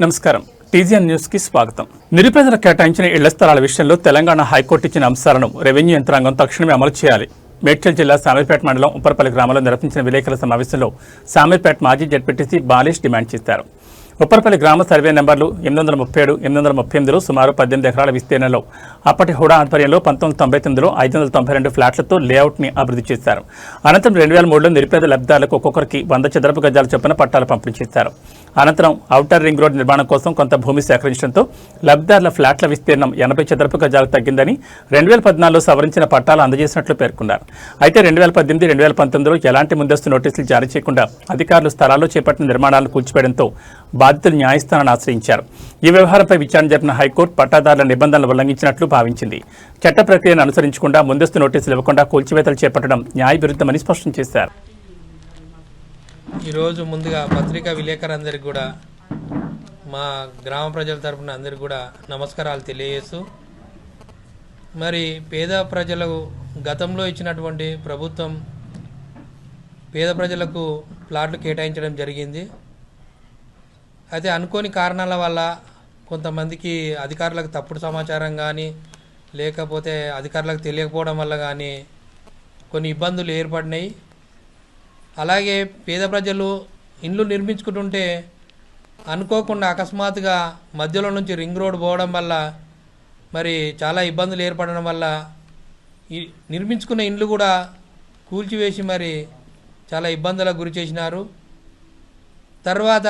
నమస్కారం. TGN news కి స్వాగతం. నిరుపేదలకు కేటాయించిన ఇళ్ల స్థలాల విషయంలో తెలంగాణ హైకోర్టు ఇచ్చిన అంశాలను రెవెన్యూ యంత్రాంగం తక్షణమే అమలు చేయాలి. మేడ్చల్ జిల్లా శామీర్పేట మండలం ఉప్పరపల్లి గ్రామంలో నిర్వహించిన విలేకరుల సమావేశంలో శామీర్పేట మాజీ జడ్పీటీసీ బాలేష్ డిమాండ్ చేశారు. ఉప్పరపల్లి గ్రామ సర్వే నెంబర్లు 837, 838లో సుమారు 18 ఎకరాల విస్తీర్ణంలో అప్పటి హుడా ఆధ్వర్యంలో 1999లో 592 ఫ్లాట్లతో లేఅవుట్ని అభివృద్ధి చేశారు. అనంతరం 2003లో నిరుపేద లబ్ధిదారులకు ఒక్కొక్కరికి 100 చదరపు గజాల చొప్పున పట్టాలు పంపిణీ చేశారు. అనంతరం ఔటర్ రింగ్ రోడ్ నిర్మాణం కోసం కొంత భూమి సేకరించడంతో లబ్ధిదారుల ఫ్లాట్ల విస్తీర్ణం 80 చదరపు గజాలకు తగ్గిందని 2014లో సవరించిన పట్టాలు అందజేసినట్లు పేర్కొన్నారు. అయితే 2018, 2019లో ఎలాంటి ముందస్తు నోటీసులు జారీ చేయకుండా అధికారులు స్థలాల్లో చేపట్టిన నిర్మాణాలను కూల్చివేయడంతో బాధితులు న్యాయస్థానాన్ని ఆశ్రయించారు. ఈ వ్యవహారంపై విచారణ జరిపిన హైకోర్టు పట్టాదారుల నిబంధనలు ఉల్లంఘించినట్లు భావించింది. చట్ట ప్రక్రియను అనుసరించకుండా ముందస్తు నోటీసులు ఇవ్వకుండా కూల్చివేతలు చేపట్టడం న్యాయ విరుద్ధమని స్పష్టం చేశారు. ఈరోజు ముందుగా పత్రికా విలేకరులందరికీ కూడా మా గ్రామ ప్రజల తరపున అందరికీ కూడా నమస్కారాలు తెలియజేస్తూ, మరి పేద ప్రజలకు గతంలో ఇచ్చినటువంటి ప్రభుత్వం పేద ప్రజలకు ప్లాట్లు కేటాయించడం జరిగింది. అయితే అనుకోని కారణాల వల్ల కొంతమందికి అధికారులకు తప్పుడు సమాచారం కానీ లేకపోతే అధికారులకు తెలియకపోవడం వల్ల కానీ కొన్ని ఇబ్బందులు ఏర్పడినాయి. అలాగే పేద ప్రజలు ఇండ్లు నిర్మించుకుంటుంటే అనుకోకుండా అకస్మాత్తుగా మధ్యలో నుంచి రింగ్ రోడ్ పోవడం వల్ల మరి చాలా ఇబ్బందులు ఏర్పడడం వల్ల ఈ నిర్మించుకున్న ఇండ్లు కూడా కూల్చివేసి మరి చాలా ఇబ్బందులకు గురి చేసినారు. తర్వాత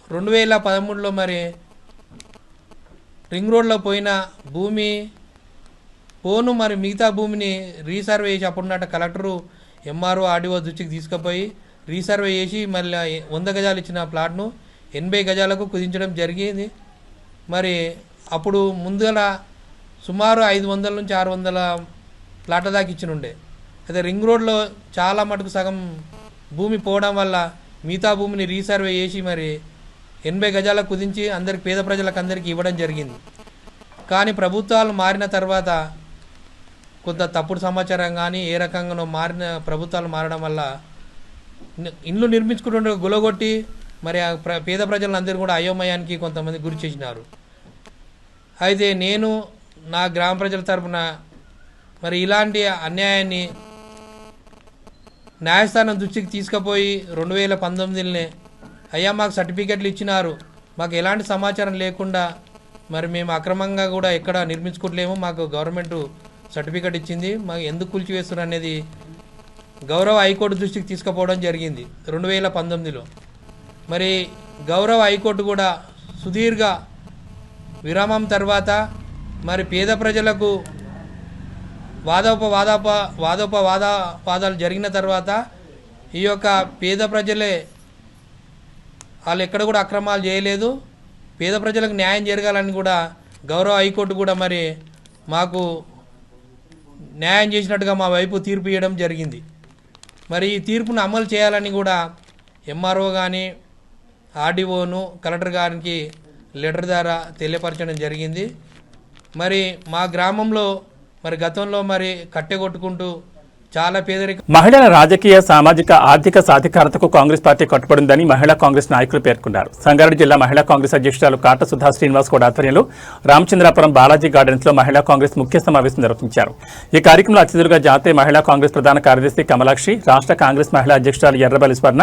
2013లో మరి రింగ్ రోడ్లో పోయిన భూమి పోను మరి మిగతా భూమిని రీసర్వే చేసి అప్పుడున్నట్టు కలెక్టరు ఎంఆర్ఓ ఆర్డీఓ దృష్టికి తీసుకుపోయి రీసర్వే చేసి మళ్ళీ 100 గజాలు ఇచ్చిన ప్లాట్ను 80 గజాలకు కుదించడం జరిగింది. మరి అప్పుడు ముందుగల సుమారు 500 నుంచి 600 ప్లాట్ల దాకా ఇచ్చినుండే. అయితే రింగ్ రోడ్లో చాలా మటుకు సగం భూమి పోవడం వల్ల మిగతా భూమిని రీసర్వే చేసి మరి 80 గజాలకు కుదించి అందరికి పేద ప్రజలకు అందరికీ ఇవ్వడం జరిగింది. కానీ ప్రభుత్వాలు మారిన తర్వాత కొంత తప్పుడు సమాచారం కానీ ఏ రకంగానో ప్రభుత్వాలు మారడం వల్ల ఇండ్లు నిర్మించుకుంటుండే గులగొట్టి మరి పేద ప్రజలందరూ కూడా అయోమయానికి కొంతమంది గురి చేసినారు. అయితే నేను నా గ్రామ ప్రజల తరపున మరి ఇలాంటి అన్యాయాన్ని న్యాయస్థానం దృష్టికి తీసుకుపోయి 2019లోనే అయ్యా మాకు సర్టిఫికెట్లు ఇచ్చినారు, మాకు ఎలాంటి సమాచారం లేకుండా మరి మేము అక్రమంగా కూడా ఎక్కడ నిర్మించుకోవట్లేము, మాకు గవర్నమెంట్ సర్టిఫికెట్ ఇచ్చింది, మాకు ఎందుకు కూల్చివేస్తున్నారు అనేది గౌరవ హైకోర్టు దృష్టికి తీసుకుపోవడం జరిగింది 2019లో. మరి గౌరవ హైకోర్టు కూడా సుదీర్ఘ విరామం తర్వాత మరి పేద ప్రజలకు వాదోపవాదాలు జరిగిన తర్వాత ఈ యొక్క పేద ప్రజలే వాళ్ళు ఎక్కడ కూడా అక్రమాలు చేయలేదు, పేద ప్రజలకు న్యాయం జరగాలని కూడా గౌరవ హైకోర్టు కూడా మరి మాకు న్యాయం చేసినట్టుగా మా వైపు తీర్పు ఇవ్వడం జరిగింది. మరి ఈ తీర్పును అమలు చేయాలని కూడా ఎంఆర్ఓ కానీ ఆర్డీఓను కలెక్టర్ గారికి లెటర్ ద్వారా తెలియపరచడం జరిగింది. మరి మా గ్రామంలో మరి గతంలో మరి కట్టెగొట్టుకుంటూ చాలా పేదరిక మహిళల రాజకీయ, సామాజిక, ఆర్థిక సాధికారతకు కాంగ్రెస్ పార్టీ కట్టుబడిందని మహిళా కాంగ్రెస్ నాయకులు పేర్కొన్నారు. సంగారెడ్డి జిల్లా మహిళా కాంగ్రెస్ అధ్యక్షురాలు కాట సుధా శ్రీనివాస్ గౌడ్ ఆధ్వర్యంలో రామచంద్రాపురం బాలాజీ గార్డెన్స్ లో మహిళా కాంగ్రెస్ ముఖ్య సమావేశం నిర్వహించారు. ఈ కార్యక్రమంలో అతిథులుగా జాతీయ మహిళా కాంగ్రెస్ ప్రధాన కార్యదర్శి కమలాక్షి, రాష్ట్ర కాంగ్రెస్ మహిళా అధ్యక్షురాలు Errabelli Swarna,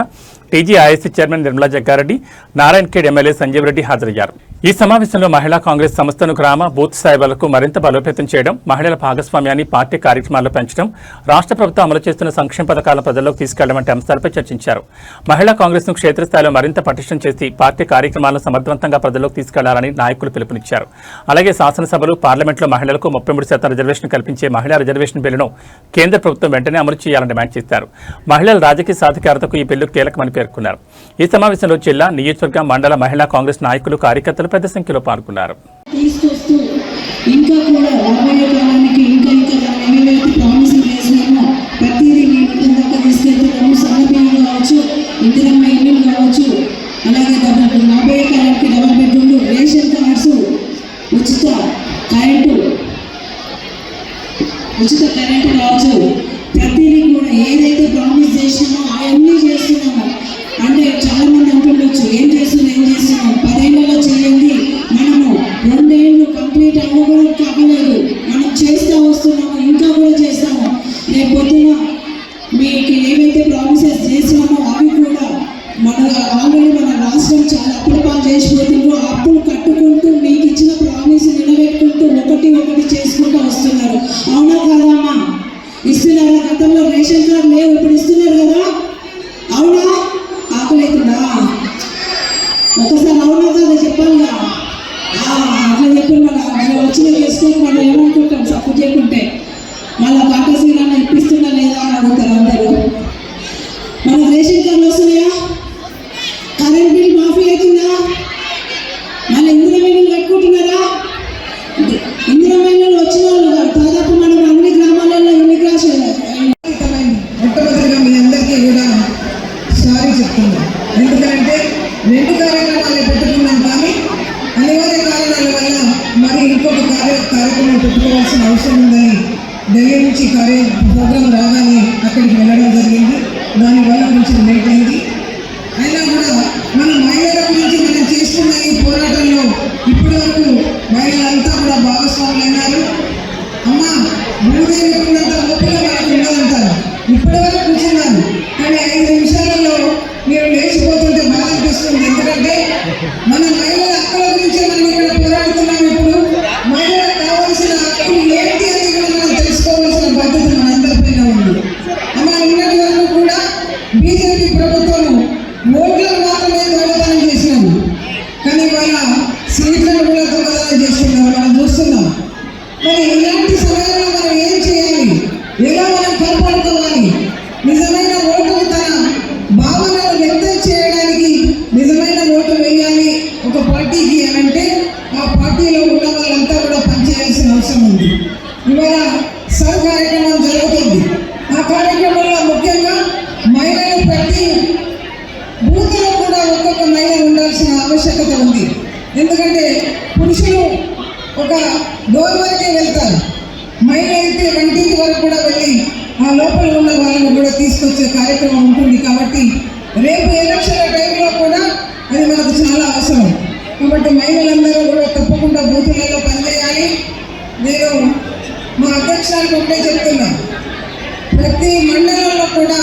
TGISC chairman Nirmala Jaggareddy, Narayankhed MLA Sanjeev Reddy హాజరయ్యారు. ఈ సమావేశంలో మహిళా కాంగ్రెస్ సంస్థను గ్రామ, బూత్ స్థాయి వరకు మరింత బలోపేతం చేయడం, మహిళల భాగస్వామ్యాన్ని పార్టీ కార్యక్రమాల్లో పెంచడం, రాష్ట్ర ప్రభుత్వం అమలు చేస్తున్న సంక్షేమ పథకాలను ప్రజల్లోకి తీసుకెళ్లడం వంటి అంశాలపై చర్చించారు. మహిళా కాంగ్రెస్ ను క్షేత్రస్థాయిలో మరింత పటిష్టం చేసి పార్టీ కార్యక్రమాలను సమర్థవంతంగా ప్రజల్లోకి తీసుకెళ్లాలని నాయకులు పిలుపునిచ్చారు. అలాగే శాసనసభలు, పార్లమెంట్లో మహిళలకు 33% రిజర్వేషన్ కల్పించే మహిళా రిజర్వేషన్ బిల్లును కేంద్ర ప్రభుత్వం వెంటనే అమలు చేయాలని డిమాండ్ చేశారు. మహిళల రాజకీయ సాధికారతకు ఈ బిల్లు కీలకమని పేర్కొన్నారు. ఈ సమావేశంలో జిల్లా, నియోజకవర్గ, మండల మహిళా కాంగ్రెస్ నాయకులు, కార్యకర్తలు పెద్ద సంఖ్యలో పాల్గొన్నారు. ఇందిరమ్మ ఇల్లు కావచ్చు, అలాగే రాబోయే కాలానికి డబుల్ బెడ్రూమ్లు, రేషన్ కార్డ్స్, ఉచిత కరెంటు కావచ్చు, ప్రతిదీ కూడా ఏదైతే ప్రామిస్ చేసినామో అవన్నీ చేస్తున్నాము. అంటే చాలా మంది అంటుండొచ్చు ఏం చేస్తున్నాం 10 ఏళ్ళలో చేసిపోతుండ్రు, అప్పులు కట్టుకుంటూ మీకు ఇచ్చిన ప్రామిస్ నిలబెట్టుకుంటూ ఒకటి చేసుకుంటూ వస్తున్నారు. అవునా కాదమ్మా? ఇస్తున్నారా? గతంలో రేషన్ కార్డు లేవు, ఇప్పుడు ఇస్తున్నారు కదా. అవునా? ఆకలి అవుతుందా? ఒకసారి అవునా కదా చెప్పాలిగా. అట్లా చెప్పి మనం వచ్చిన చేసుకొని మనం ఏమనుకుంటాం సపోర్ట్ చేయకుంటే మళ్ళీ కాకసీలన్నా ఇప్పిస్తున్నా లేదా అని అడుగుతారు అందరూ. మనకు రేషన్ కార్డు వస్తున్నాయా? కరెంట్ బిల్ మాఫీ అవుతుందా? మన ఇందిరా మిల్లులు కట్టుకుంటున్నారా? ఇందిరా మిల్లులు వచ్చిన వాళ్ళు దాదాపు మనం అన్ని గ్రామాలలో ఇమిగ్రేషన్ మొట్టమొదటిగా మీ అందరికీ కూడా సారీ చెప్తున్నాను. ఎందుకంటే 2 కార్యక్రమాలు పెట్టుకున్నాం, కానీ అనివార్య కారణాల వల్ల మరి ఇంకొక కార్యక్రమం పెట్టుకోవాల్సిన అవసరం ఉందని ఢిల్లీ నుంచి ప్రోగ్రాం రాగానే అక్కడికి వెళ్ళడం జరిగింది. దానివల్ల కొంచెం లేట్ అయింది. అయినా కూడా మన మహిళల గురించి మనం చేస్తున్న ఈ పోరాటంలో ఇప్పటి వరకు మహిళలంతా కూడా భాగస్వాములైనారు. అమ్మ భూదేవికున్నంత ఓపిక మనకు ఉండదంటారు. ఇప్పటి వరకు కూర్చున్నారు, కానీ 5 నిమిషాలలో మీరు లేచిపోతుంటే బాధ అనిపిస్తుంది. ఎందుకంటే మన మహిళల హక్కుల గురించి మనం ఇక్కడ పోరాడుతున్నాం. ఇప్పుడు మహిళలకు కావాల్సిన హక్కులు ఏంటి అని కూడా మనం తెలుసుకోవాల్సిన బాధ్యత మనందరిపైన ఉంది. అమ్మ నిన్నటి వరకు కూడా బీజేపీ ప్రభుత్వం ఓట్లను మాత్రమే దొంగతనం చేసినారు, కానీ వాళ్ళ సీట్లను కూడా దొంగతనం చేస్తున్నారు, మనం చూస్తున్నాం. మరి ఇలాంటి సమయంలో మనం ఏం చేయాలి? ఎలా మనం కాపాడుకోవాలి? నిజమైన ఓటు తన భావనను వ్యక్తం చేయడానికి నిజమైన ఓటు వేయాలి ఒక పార్టీకి అని అంటే ఆ పార్టీలో ఉన్న వాళ్ళంతా కూడా పనిచేయాల్సిన అవసరం ఉంది. ఇవాళ సర్ కార్యక్రమం జరుగుతుంది. ఆ కార్యక్రమంలో ముఖ్యంగా మహిళలు ప్రతి బూత్లో కూడా ఒక్కొక్క మహిళ ఉండాల్సిన ఆవశ్యకత ఉంది. ఎందుకంటే పురుషులు ఒక డోర్ వరకే వెళ్తారు, మహిళ అయితే వంటింటి వరకు కూడా వెళ్ళి ఆ లోపల ఉన్న వాళ్ళని కూడా తీసుకొచ్చే కార్యక్రమం ఉంటుంది. కాబట్టి రేపు ఎలక్షన్ల టైంలో కూడా అది మనకు చాలా అవసరం. కాబట్టి మహిళలందరూ కూడా తప్పకుండా బూతులలో పనిచేయాలి. నేను మా అధ్యక్షురాలకు ఒకటే చెప్తున్నా, ప్రతి మండలంలో కూడా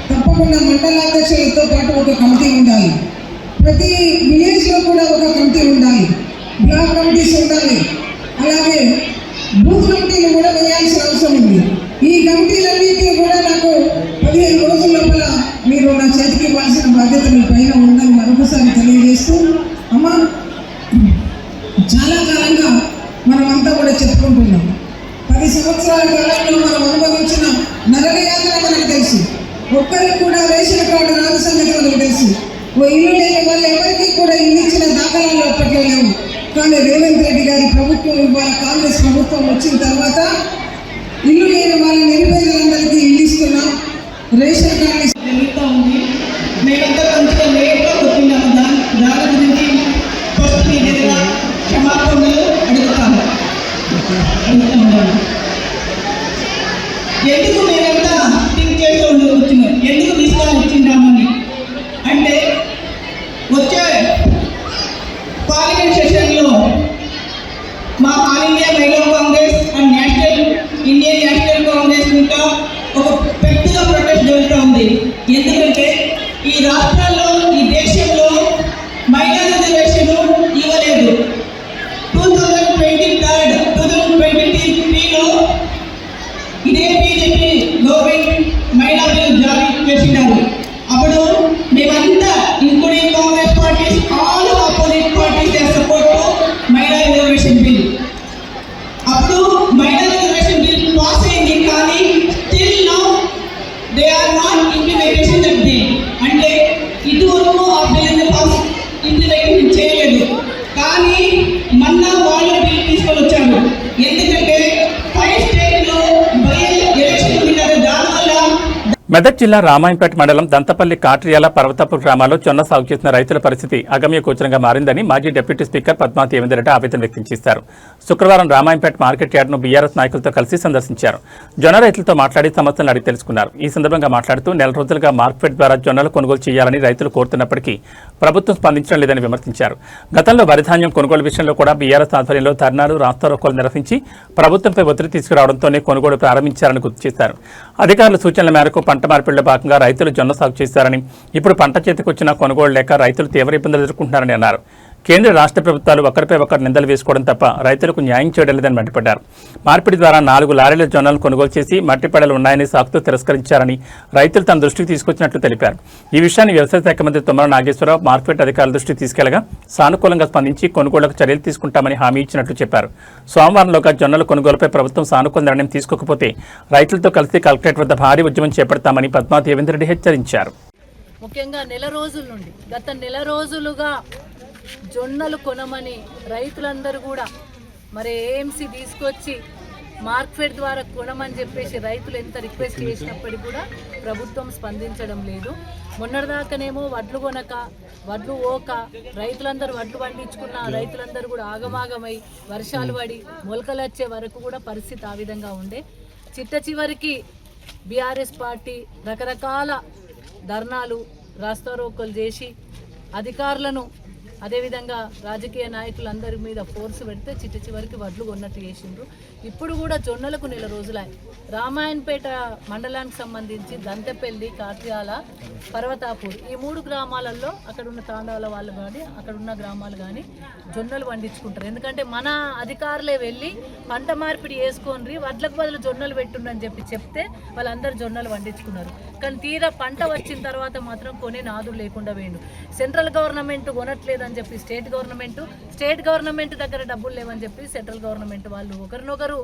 తప్పకుండా మండలాధ్యక్షులతో పాటు ఒక కమిటీ ఉండాలి. ప్రతి విలేజ్లో కూడా ఒక కమిటీ ఉండాలి, బ్లాక్ కమిటీస్ ఉండాలి, అలాగే బూత్ కమిటీలు కూడా వేయాల్సిన అవసరం ఉంది. ఈ కమిటీలన్నింటినీ కూడా నాకు 15 రోజుల లోపల మీరు నా చేతికి ఇవ్వాల్సిన బాధ్యత మీ పైన ఉందని మరొకసారి తెలియజేస్తూ, అమ్మ చాలా కాలంగా మనమంతా కూడా చెప్పుకుంటున్నాం. 10 సంవత్సరాల కాలంలో మనం అనుభవించిన నరకయాత్ర మనకు తెలుసు. ఒక్కరికి కూడా రేషన్ కార్డు రాని సంగతి మనకు తెలుసు. ఓ ఇల్లు లేని వాళ్ళు ఎవరికి కూడా ఇల్లు ఇచ్చిన దాఖలాలు అప్పట్లో లేవు. కానీ రేవంత్ రెడ్డి గారి ప్రభుత్వం, ఇవాళ కాంగ్రెస్ ప్రభుత్వం వచ్చిన తర్వాత ఇల్లు లేని వాళ్ళ నిరుపేదలందరికీ ఇల్లు ఇస్తున్నాం, రేషన్ కార్డు జరుగుతూ ఉంది. మేమంతా కొంచెం లేట్గా వచ్చినాము. దాని గురించి ఫస్ట్ మీ దగ్గర క్షమాపణలు అడుగుతాము. ఎందుకు మేమంతా థింక్ చేస్తూ వచ్చినాం, ఎందుకు తీసుకొని వచ్చిందామని అంటే, వచ్చే పార్లమెంట్ సెషన్లో మా ఆల్ ఇండియా మహిళా Congress and Indian national Congress ఇంకా ఒక పెద్దగా ప్రొటెస్ట్ జరుగుతూ ఉంది. ఎందుకంటే ఈ రాష్ట్రాల్లో, ఈ దేశంలో మహిళా రిజర్వేషన్ ఇవ్వలేదు. 2023లో ఇదే బీజేపీ గవర్నమెంట్ మహిళా బిల్ జారీ చేసినారు. అప్పుడు మేమంతా including Congress parties, all opposite parties support మహిళా రిజర్వేషన్ బిల్. అప్పుడు మహిళా రిజర్వేషన్ బిల్ పాస్ అయింది, కానీ still now they are not implementation that bill. అంటే ఇదివరకు ఆ బిల్ని పాస్ ఇంప్లిమెంటేషన్ చేయలేదు, కానీ మొన్న వాళ్ళు బిల్ తీసుకొని వచ్చారు. ఎందుకంటే 5 స్టేట్లో బై ఎలక్షన్ ఉంది కదా, దానివల్ల మెదక్ జిల్లా రామాయంపేట మండలం దంతపల్లి కాట్రియాల పర్వతపు గ్రామాల్లో జొన్న సాగు చేసిన రైతుల పరిస్థితి అగమ్య గోచరంగా మారిందని మాజీ డిప్యూటీ స్పీకర్ పద్మావతి దేవేందర్ ఆవేదన వ్యక్తం చేశారు. శుక్రవారం రామాయంపేట మార్కెట్ యార్డును బీఆర్ఎస్ నాయకులతో కలిసి సందర్శించారు. జొన్న రైతులతో మాట్లాడి సమస్యలను అడిగి తెలుసుకున్నారు. ఈ సందర్భంగా మాట్లాడుతూ నెల రోజులుగా మార్కెట్ ద్వారా జొన్నలు కొనుగోలు చేయాలని రైతులు కోరుతున్నప్పటికీ ప్రభుత్వం స్పందించడం లేదని విమర్శించారు. గతంలో వరిధాన్యం కొనుగోలు విషయంలో కూడా బీఆర్ఎస్ ఆధ్వర్యంలో ధర్నాలు, రాస్తారోకోలు నిర్వహించి ప్రభుత్వంపై ఒత్తిడి తీసుకురావడంతోనే కొనుగోలు ప్రారంభించారని గుర్తు చేశారు. అధికారుల సూచనల మేరకు పంట మార్పిడిలో భాగంగా రైతులు జొన్న సాగు చేశారని, ఇప్పుడు పంట చేతికొచ్చిన కొనుగోలు లేక రైతులు తీవ్ర ఇబ్బందులు ఎదుర్కొంటున్నారని అన్నారు. కేంద్ర రాష్ట్ర ప్రభుత్వాలు ఒకరిపై ఒకరు నిందలు వేసుకోవడం తప్ప రైతులకు న్యాయం చేయడం లేదని మండిపడ్డారు. మార్పిడి ద్వారా 4 లారీల జొన్నలను కొనుగోలు చేసి మట్టి పెడలు ఉన్నాయని సాకుతో తిరస్కరించారని రైతులు తన దృష్టికి తీసుకొచ్చినట్లు తెలిపారు. ఈ విషయాన్ని వ్యవసాయ శాఖ మంత్రి తుమ్మల నాగేశ్వరరావు మార్కెట్ అధికారుల దృష్టికి తీసుకెళ్లగా సానుకూలంగా స్పందించి కొనుగోళ్లకు చర్యలు తీసుకుంటామని హామీ ఇచ్చినట్లు చెప్పారు. సోమవారంలోగా జొన్నల కొనుగోలుపై ప్రభుత్వం సానుకూల నిర్ణయం తీసుకోకపోతే రైతులతో కలిసి కలెక్టరేట్ వద్ద భారీ ఉద్యమం చేపడతామని పద్మా దేవేందర్ రెడ్డి హెచ్చరించారు. ముఖ్యంగా గత నెల రోజులుగా జొన్నలు కొనమని రైతులందరూ కూడా మరి ఏఎంసీ తీసుకొచ్చి మార్కెట్ ద్వారా కొనమని చెప్పేసి రైతులు ఎంత రిక్వెస్ట్ చేసినప్పటికీ కూడా ప్రభుత్వం స్పందించడం లేదు. మొన్నటిదాకానేమో వడ్లు కొనక వడ్లు ఓక రైతులందరూ వడ్లు పండించుకున్న రైతులందరూ కూడా ఆగమాగమై వర్షాలు పడి మొలకలు వచ్చే వరకు కూడా పరిస్థితి ఆ విధంగా ఉండే. చివరికి బీఆర్ఎస్ పార్టీ రకరకాల ధర్నాలు రాస్తారోకోలు చేసి అధికారులను అదేవిధంగా రాజకీయ నాయకులందరి మీద ఫోర్స్ పెడితే చివరికి వడ్లు కొన్నట్టు చేసిండ్రు. ఇప్పుడు కూడా జొన్నలకు నెల రోజులాయి. రామాయణపేట మండలానికి సంబంధించి దంతెపల్లి, కాట్యాల, పర్వతాపూర్ ఈ 3 గ్రామాలలో అక్కడున్న తాండాల వాళ్ళు కానీ అక్కడున్న గ్రామాలు కానీ జొన్నలు పండించుకుంటారు. ఎందుకంటే మన అధికారులే వెళ్ళి పంట మార్పిడి చేసుకొని వడ్లకు బదులు జొన్నలు పెట్టుండని చెప్తే వాళ్ళందరూ జొన్నలు పండించుకున్నారు. కానీ తీరా పంట వచ్చిన తర్వాత మాత్రం కొనే నాదుడు లేకుండా పోయిండు. సెంట్రల్ గవర్నమెంట్ కొనట్లేదని చెప్పి స్టేట్ గవర్నమెంట్ దగ్గర డబ్బులు లేవని చెప్పి సెంట్రల్ గవర్నమెంట్ వాళ్ళు ఒకరినొకరు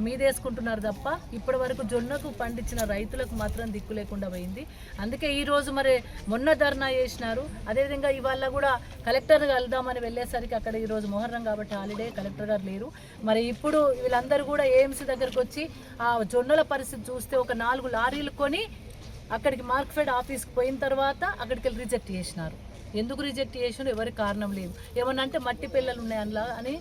మీదేసుకుంటున్నారు తప్ప ఇప్పటి వరకు జొన్నకు పండించిన రైతులకు మాత్రం దిక్కు లేకుండా పోయింది. అందుకే ఈరోజు మరి మొన్న ధర్నా చేసినారు. అదేవిధంగా ఇవాళ కూడా కలెక్టర్ వెళ్దామని వెళ్ళేసరికి అక్కడ ఈరోజు మొహర్రం కాబట్టి హాలిడే, కలెక్టర్ గారు లేరు. మరి ఇప్పుడు వీళ్ళందరూ కూడా ఏఎంసీ దగ్గరకు వచ్చి ఆ జొన్నల పరిస్థితి చూస్తే ఒక 4 లారీలు కొని అక్కడికి మార్కెట్ ఆఫీస్కి పోయిన తర్వాత అక్కడికి వెళ్ళి రిజెక్ట్ చేసినారు. ఎందుకు రిజెక్ట్ చేసినా ఎవరికి కారణం లేదు. ఏమన్నా అంటే మట్టి పిల్లలు ఉన్నాయి అందులో అని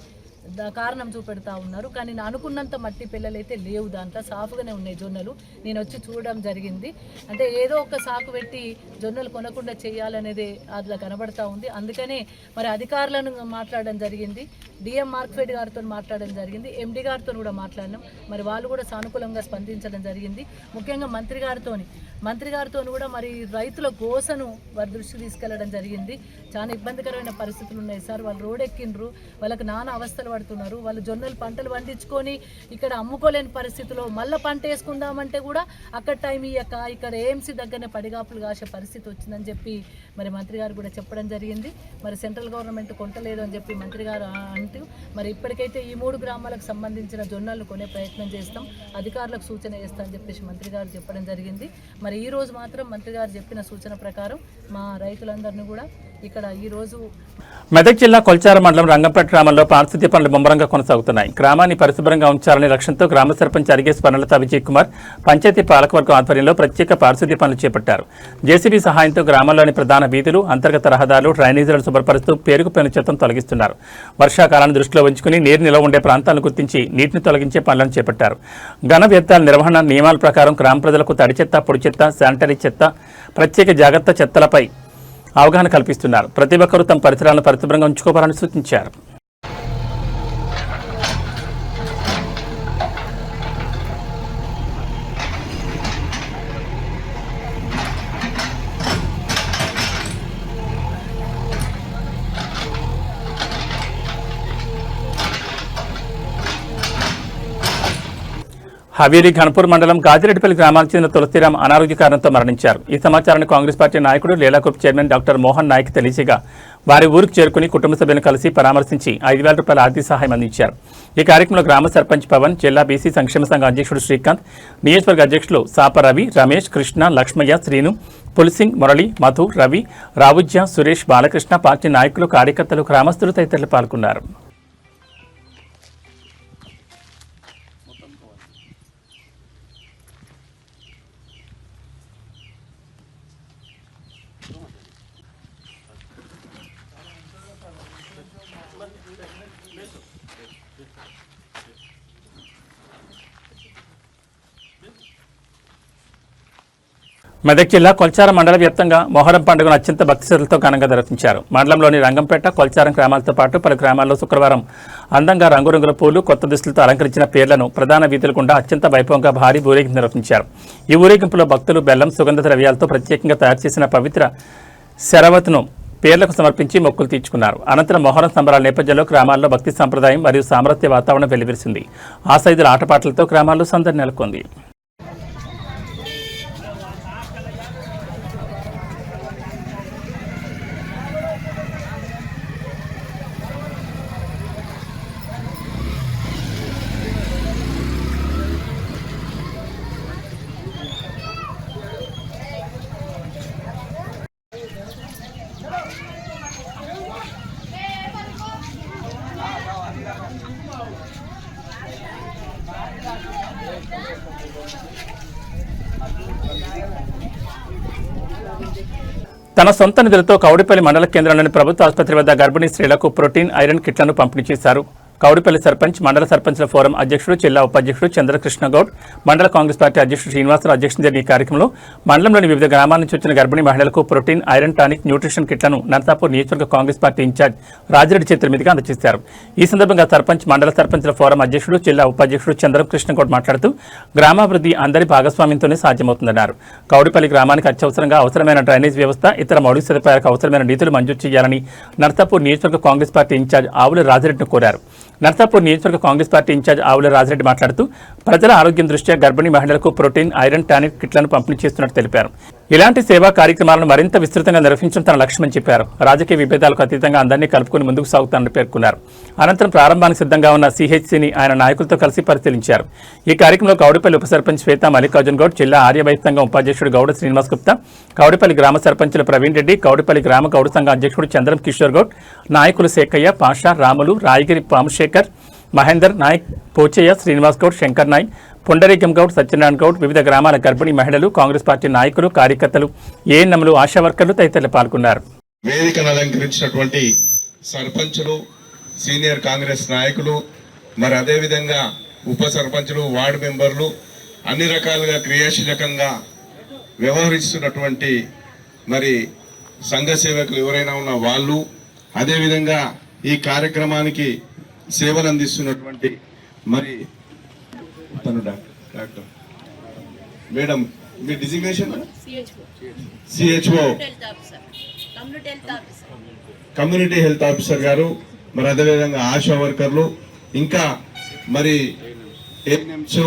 కారణం చూపెడతా ఉన్నారు. కానీ నేను అనుకున్నంత మట్టి పిల్లలు అయితే లేవు, దాంట్లో సాఫ్గానే ఉన్నాయి జొన్నలు. నేను వచ్చి చూడడం జరిగింది. అంటే ఏదో ఒక సాకు పెట్టి జొన్నలు కొనకుండా చేయాలనేది అందులో కనబడతా ఉంది. అందుకనే మరి అధికారులను మాట్లాడడం జరిగింది, డిఎం మార్కెట్ గారితో మాట్లాడడం జరిగింది, ఎండి గారితో కూడా మాట్లాడినాం. మరి వాళ్ళు కూడా సానుకూలంగా స్పందించడం జరిగింది. ముఖ్యంగా మంత్రి గారితో కూడా మరి రైతుల గోసను వారి దృష్టికి తీసుకెళ్లడం జరిగింది. చాలా ఇబ్బందికరమైన పరిస్థితులు ఉన్నాయి సార్. వాళ్ళు రోడ్ ఎక్కిండ్రు, వాళ్ళకి నానా అవస్థలు పడుతున్నారు. వాళ్ళు జొన్నలు పంటలు పండించుకొని ఇక్కడ అమ్ముకోలేని పరిస్థితిలో మళ్ళీ పంట వేసుకుందామంటే కూడా అక్కడ టైం ఇయ్యక ఇక్కడ ఏఎంసీ దగ్గరనే పడిగాపులు కాసే పరిస్థితి వచ్చిందని చెప్పి మరి మంత్రి గారు కూడా చెప్పడం జరిగింది. మరి సెంట్రల్ గవర్నమెంట్ కొంటలేదు అని చెప్పి మంత్రి గారు అంటూ మరి ఇప్పటికైతే ఈ 3 గ్రామాలకు సంబంధించిన జొన్నలు కొనే ప్రయత్నం చేస్తాం, అధికారులకు సూచన చేస్తా అని చెప్పేసి మంత్రి గారు చెప్పడం జరిగింది. మరి ఈ రోజు మాత్రం మంత్రి గారు చెప్పిన సూచన ప్రకారం మా రైతులందరినీ కూడా ఇక్కడ ఈ రోజు మెదక్ జిల్లా కొల్చార మండలం రంగంపేట గ్రామంలో పారిశుద్ధ్య పనులు ముమ్మరంగా కొనసాగుతున్నాయి. గ్రామాన్ని పరిశుభ్రంగా ఉంచాలనే లక్ష్యంతో గ్రామ సర్పంచ్ అరిగే స్వర్ణలత విజయ్ కుమార్ పంచాయతీ పాలకవర్గం ఆధ్వర్యంలో ప్రత్యేక పారిశుద్ధ్య పనులు చేపట్టారు. జేసీబీ సహాయంతో గ్రామంలోని ప్రధాన వీధులు, అంతర్గత రహదారులు, డ్రైనేజీలను శుభ్రపరుస్తూ పేరుకుపోయిన చెత్తను తొలగిస్తున్నారు. వర్షాకాలాన్ని దృష్టిలో ఉంచుకుని నీరు నిల్వ ఉండే ప్రాంతాలను గుర్తించి నీటిని తొలగించే పనులను చేపట్టారు. ఘన వ్యర్థాల నిర్వహణ నియమాల ప్రకారం గ్రామ ప్రజలకు తడి చెత్త, పొడి చెత్త, శానిటరీ చెత్త, ప్రత్యేక జాగ్రత్త చెత్తలపై అవగాహన కల్పిస్తున్నారు. ప్రతి ఒక్కరూ తమ పరిసరాలను పరిశుభ్రంగా ఉంచుకోవాలని సూచించారు. హవేలీ ఘనపూర్ మండలం గాజిరెడ్డిపల్లి గ్రామానికి చెందిన తులసిరామ్ అనారోగ్య కారణంతో మరణించారు. ఈ సమాచారాన్ని కాంగ్రెస్ పార్టీ నాయకుడు Leela group chairman doctor Mohan Nayak తెలియజేయగా వారి ఊరికి చేరుకుని కుటుంబ సభ్యులను కలిసి పరామర్శించి 5,000 రూపాయల ఆర్థిక సహాయం అందించారు. ఈ కార్యక్రమంలో గ్రామ సర్పంచ్ పవన్, జిల్లా బీసీ సంక్షేమ సంఘ అధ్యక్షుడు శ్రీకాంత్, నియోజకవర్గ అధ్యక్షులు సాప రవి, రమేష్, కృష్ణ, లక్ష్మయ్య, శ్రీను, పులిసింగ్, మురళి, మధు, రవి, రావుజ్య, సురేష్, బాలకృష్ణ, పార్టీ నాయకులు, కార్యకర్తలు, గ్రామస్తులు తదితరులు పాల్గొన్నారు. మెదక్ జిల్లా కొల్చారం మండల వ్యాప్తంగా మొహరం పండుగను అత్యంత భక్తి శ్రద్ధలతో ఘనంగా నిర్వహించారు. మండలంలోని రంగంపేట, కొల్చారం గ్రామాలతో పాటు పలు గ్రామాల్లో శుక్రవారం అందంగా రంగురంగుల పూలు, కొత్త దుస్తులతో అలంకరించిన పేర్లను ప్రధాన వీధుల గుండా అత్యంత వైభవంగా భారీ ఊరేగింపు నిర్వహించారు. ఈ ఊరేగింపులో భక్తులు బెల్లం, సుగంధ ద్రవ్యాలతో ప్రత్యేకంగా తయారు చేసిన పవిత్ర శరవత్ను పేర్లకు సమర్పించి మొక్కులు తీర్చుకున్నారు. అనంతరం మొహరం సంబరాల నేపథ్యంలో గ్రామాల్లో భక్తి సంప్రదాయం మరియు సామరస్య వాతావరణం వెల్లివిరిసింది. ఆసైదుల ఆటపాటలతో గ్రామాల్లో సందడి నెలకొంది. తన సొంత నిధులతో కౌడిపల్లి మండల కేంద్రంలోని ప్రభుత్వ ఆసుపత్రి వద్ద గర్భిణీ స్త్రీలకు ప్రోటీన్, ఐరన్ కిట్లను పంపిణీ చేశారు. కౌడిపల్లి సర్పంచ్, మండల సర్పంచ్ల ఫోరం అధ్యక్షుడు, జిల్లా ఉపాధ్యక్షుడు చంద్రకృష్ణ గౌడ్, మండల కాంగ్రెస్ పార్టీ అధ్యక్షుడు శ్రీనివాసరావు అధ్యక్షత జరిగిన ఈ కార్యక్రమంలో మండలంలోని వివిధ గ్రామాల నుంచి వచ్చిన గర్భిణీ మహిళలకు ప్రోటీన్, ఐరన్ టానిక్, న్యూట్రిషన్ కిట్లను నర్సాపూర్ నియోజకవర్గ కాంగ్రెస్ పార్టీ ఇన్ఛార్జ్ రాజిరెడ్డి చేతుల మీదుగా అందజేశారు. ఈ సందర్భంగా సర్పంచ్, మండల సర్పంచ్ల ఫోరం అధ్యక్షుడు, జిల్లా ఉపాధ్యక్షుడు చంద్రకృష్ణ గౌడ్ మాట్లాడుతూ గ్రామాభివృద్ధి అందరి భాగస్వామ్యంతోనే సాధ్యమవుతుందన్నారు. కౌడిపల్లి గ్రామానికి అత్యవసరంగా అవసరమైన డ్రైనేజ్ వ్యవస్థ, ఇతర మౌలిక సదుపాయాలకు అవసరమైన నిధులు మంజూరు చేయాలని నర్సాపూర్ నియోజకవర్గ కాంగ్రెస్ పార్టీ ఇన్ఛార్జ్ ఆవుల రాజిరెడ్డిని కోరారు. నర్సాపూర్ నియోజకవర్గ కాంగ్రెస్ పార్టీ ఇన్ఛార్జ్ ఆవుల రాజిరెడ్డి మాట్లాడుతూ ప్రజల ఆరోగ్యం దృష్ట్యా గర్భిణీ మహిళలకు ప్రోటీన్, ఐరన్, టానిక్ కిట్లను పంపిణీ చేస్తున్నట్టు తెలిపారు. ఇలాంటి సేవా కార్యక్రమాలను మరింత విస్తృతంగా నిర్వహించడం తన లక్ష్యమని చెప్పారు. రాజకీయ విభేదాలకు అతీతంగా అందరినీ కలుపుకుని ముందుకు సాగుతానని పేర్కొన్నారు. అనంతరం ప్రారంభానికి సిద్ధంగా ఉన్న సిహెచ్సిని ఆయన నాయకులతో కలిసి పరిశీలించారు. ఈ కార్యక్రమంలో కౌడిపల్లి ఉప సర్పంచ్ శ్వేత మల్లికార్జున్ గౌడ్, జిల్లా ఆర్యవైశ్య సంఘం ఉపాధ్యక్షుడు గౌడ శ్రీనివాస్ గుప్తా, కౌడిపల్లి గ్రామ సర్పంచులు ప్రవీణ్ రెడ్డి, కౌడిపల్లి గ్రామ గౌడ సంఘ అధ్యక్షుడు చంద్రం కిషోర్ గౌడ్, నాయకులు శేఖయ్య, పాషా, రాములు, రాయగిరి పాముశేఖర్, మహేందర్ నాయక్, పోచయ్య, శ్రీనివాస్ గౌడ్, శంకర్ నాయక్, పుండరీకం గౌడ్, సత్యనారాయణ గౌడ్, వివిధ గ్రామాల గర్భిణీ మహిళలు, కాంగ్రెస్ పార్టీ నాయకులు, కార్యకర్తలు, ఏఎన్ఎంలు, ఆశా వర్కర్లు తదితరులు పాల్గొన్నారు. వేదికను అలంకరించినటువంటి సర్పంచులు, సీనియర్ కాంగ్రెస్ నాయకులు, మరి అదేవిధంగా ఉప సర్పంచులు, వార్డు మెంబర్లు, అన్ని రకాలుగా క్రియాశీలకంగా వ్యవహరిస్తున్నటువంటి మరి సంఘ సేవకులు ఎవరైనా ఉన్న వాళ్ళు, అదేవిధంగా ఈ కార్యక్రమానికి సేవలు అందిస్తున్నటువంటి మరి డాక్టర్ మేడం, మీ designation CHO community health officer గారు, మరి అదేవిధంగా ఆశా వర్కర్లు, ఇంకా మరి ఏఎన్ఎంస్,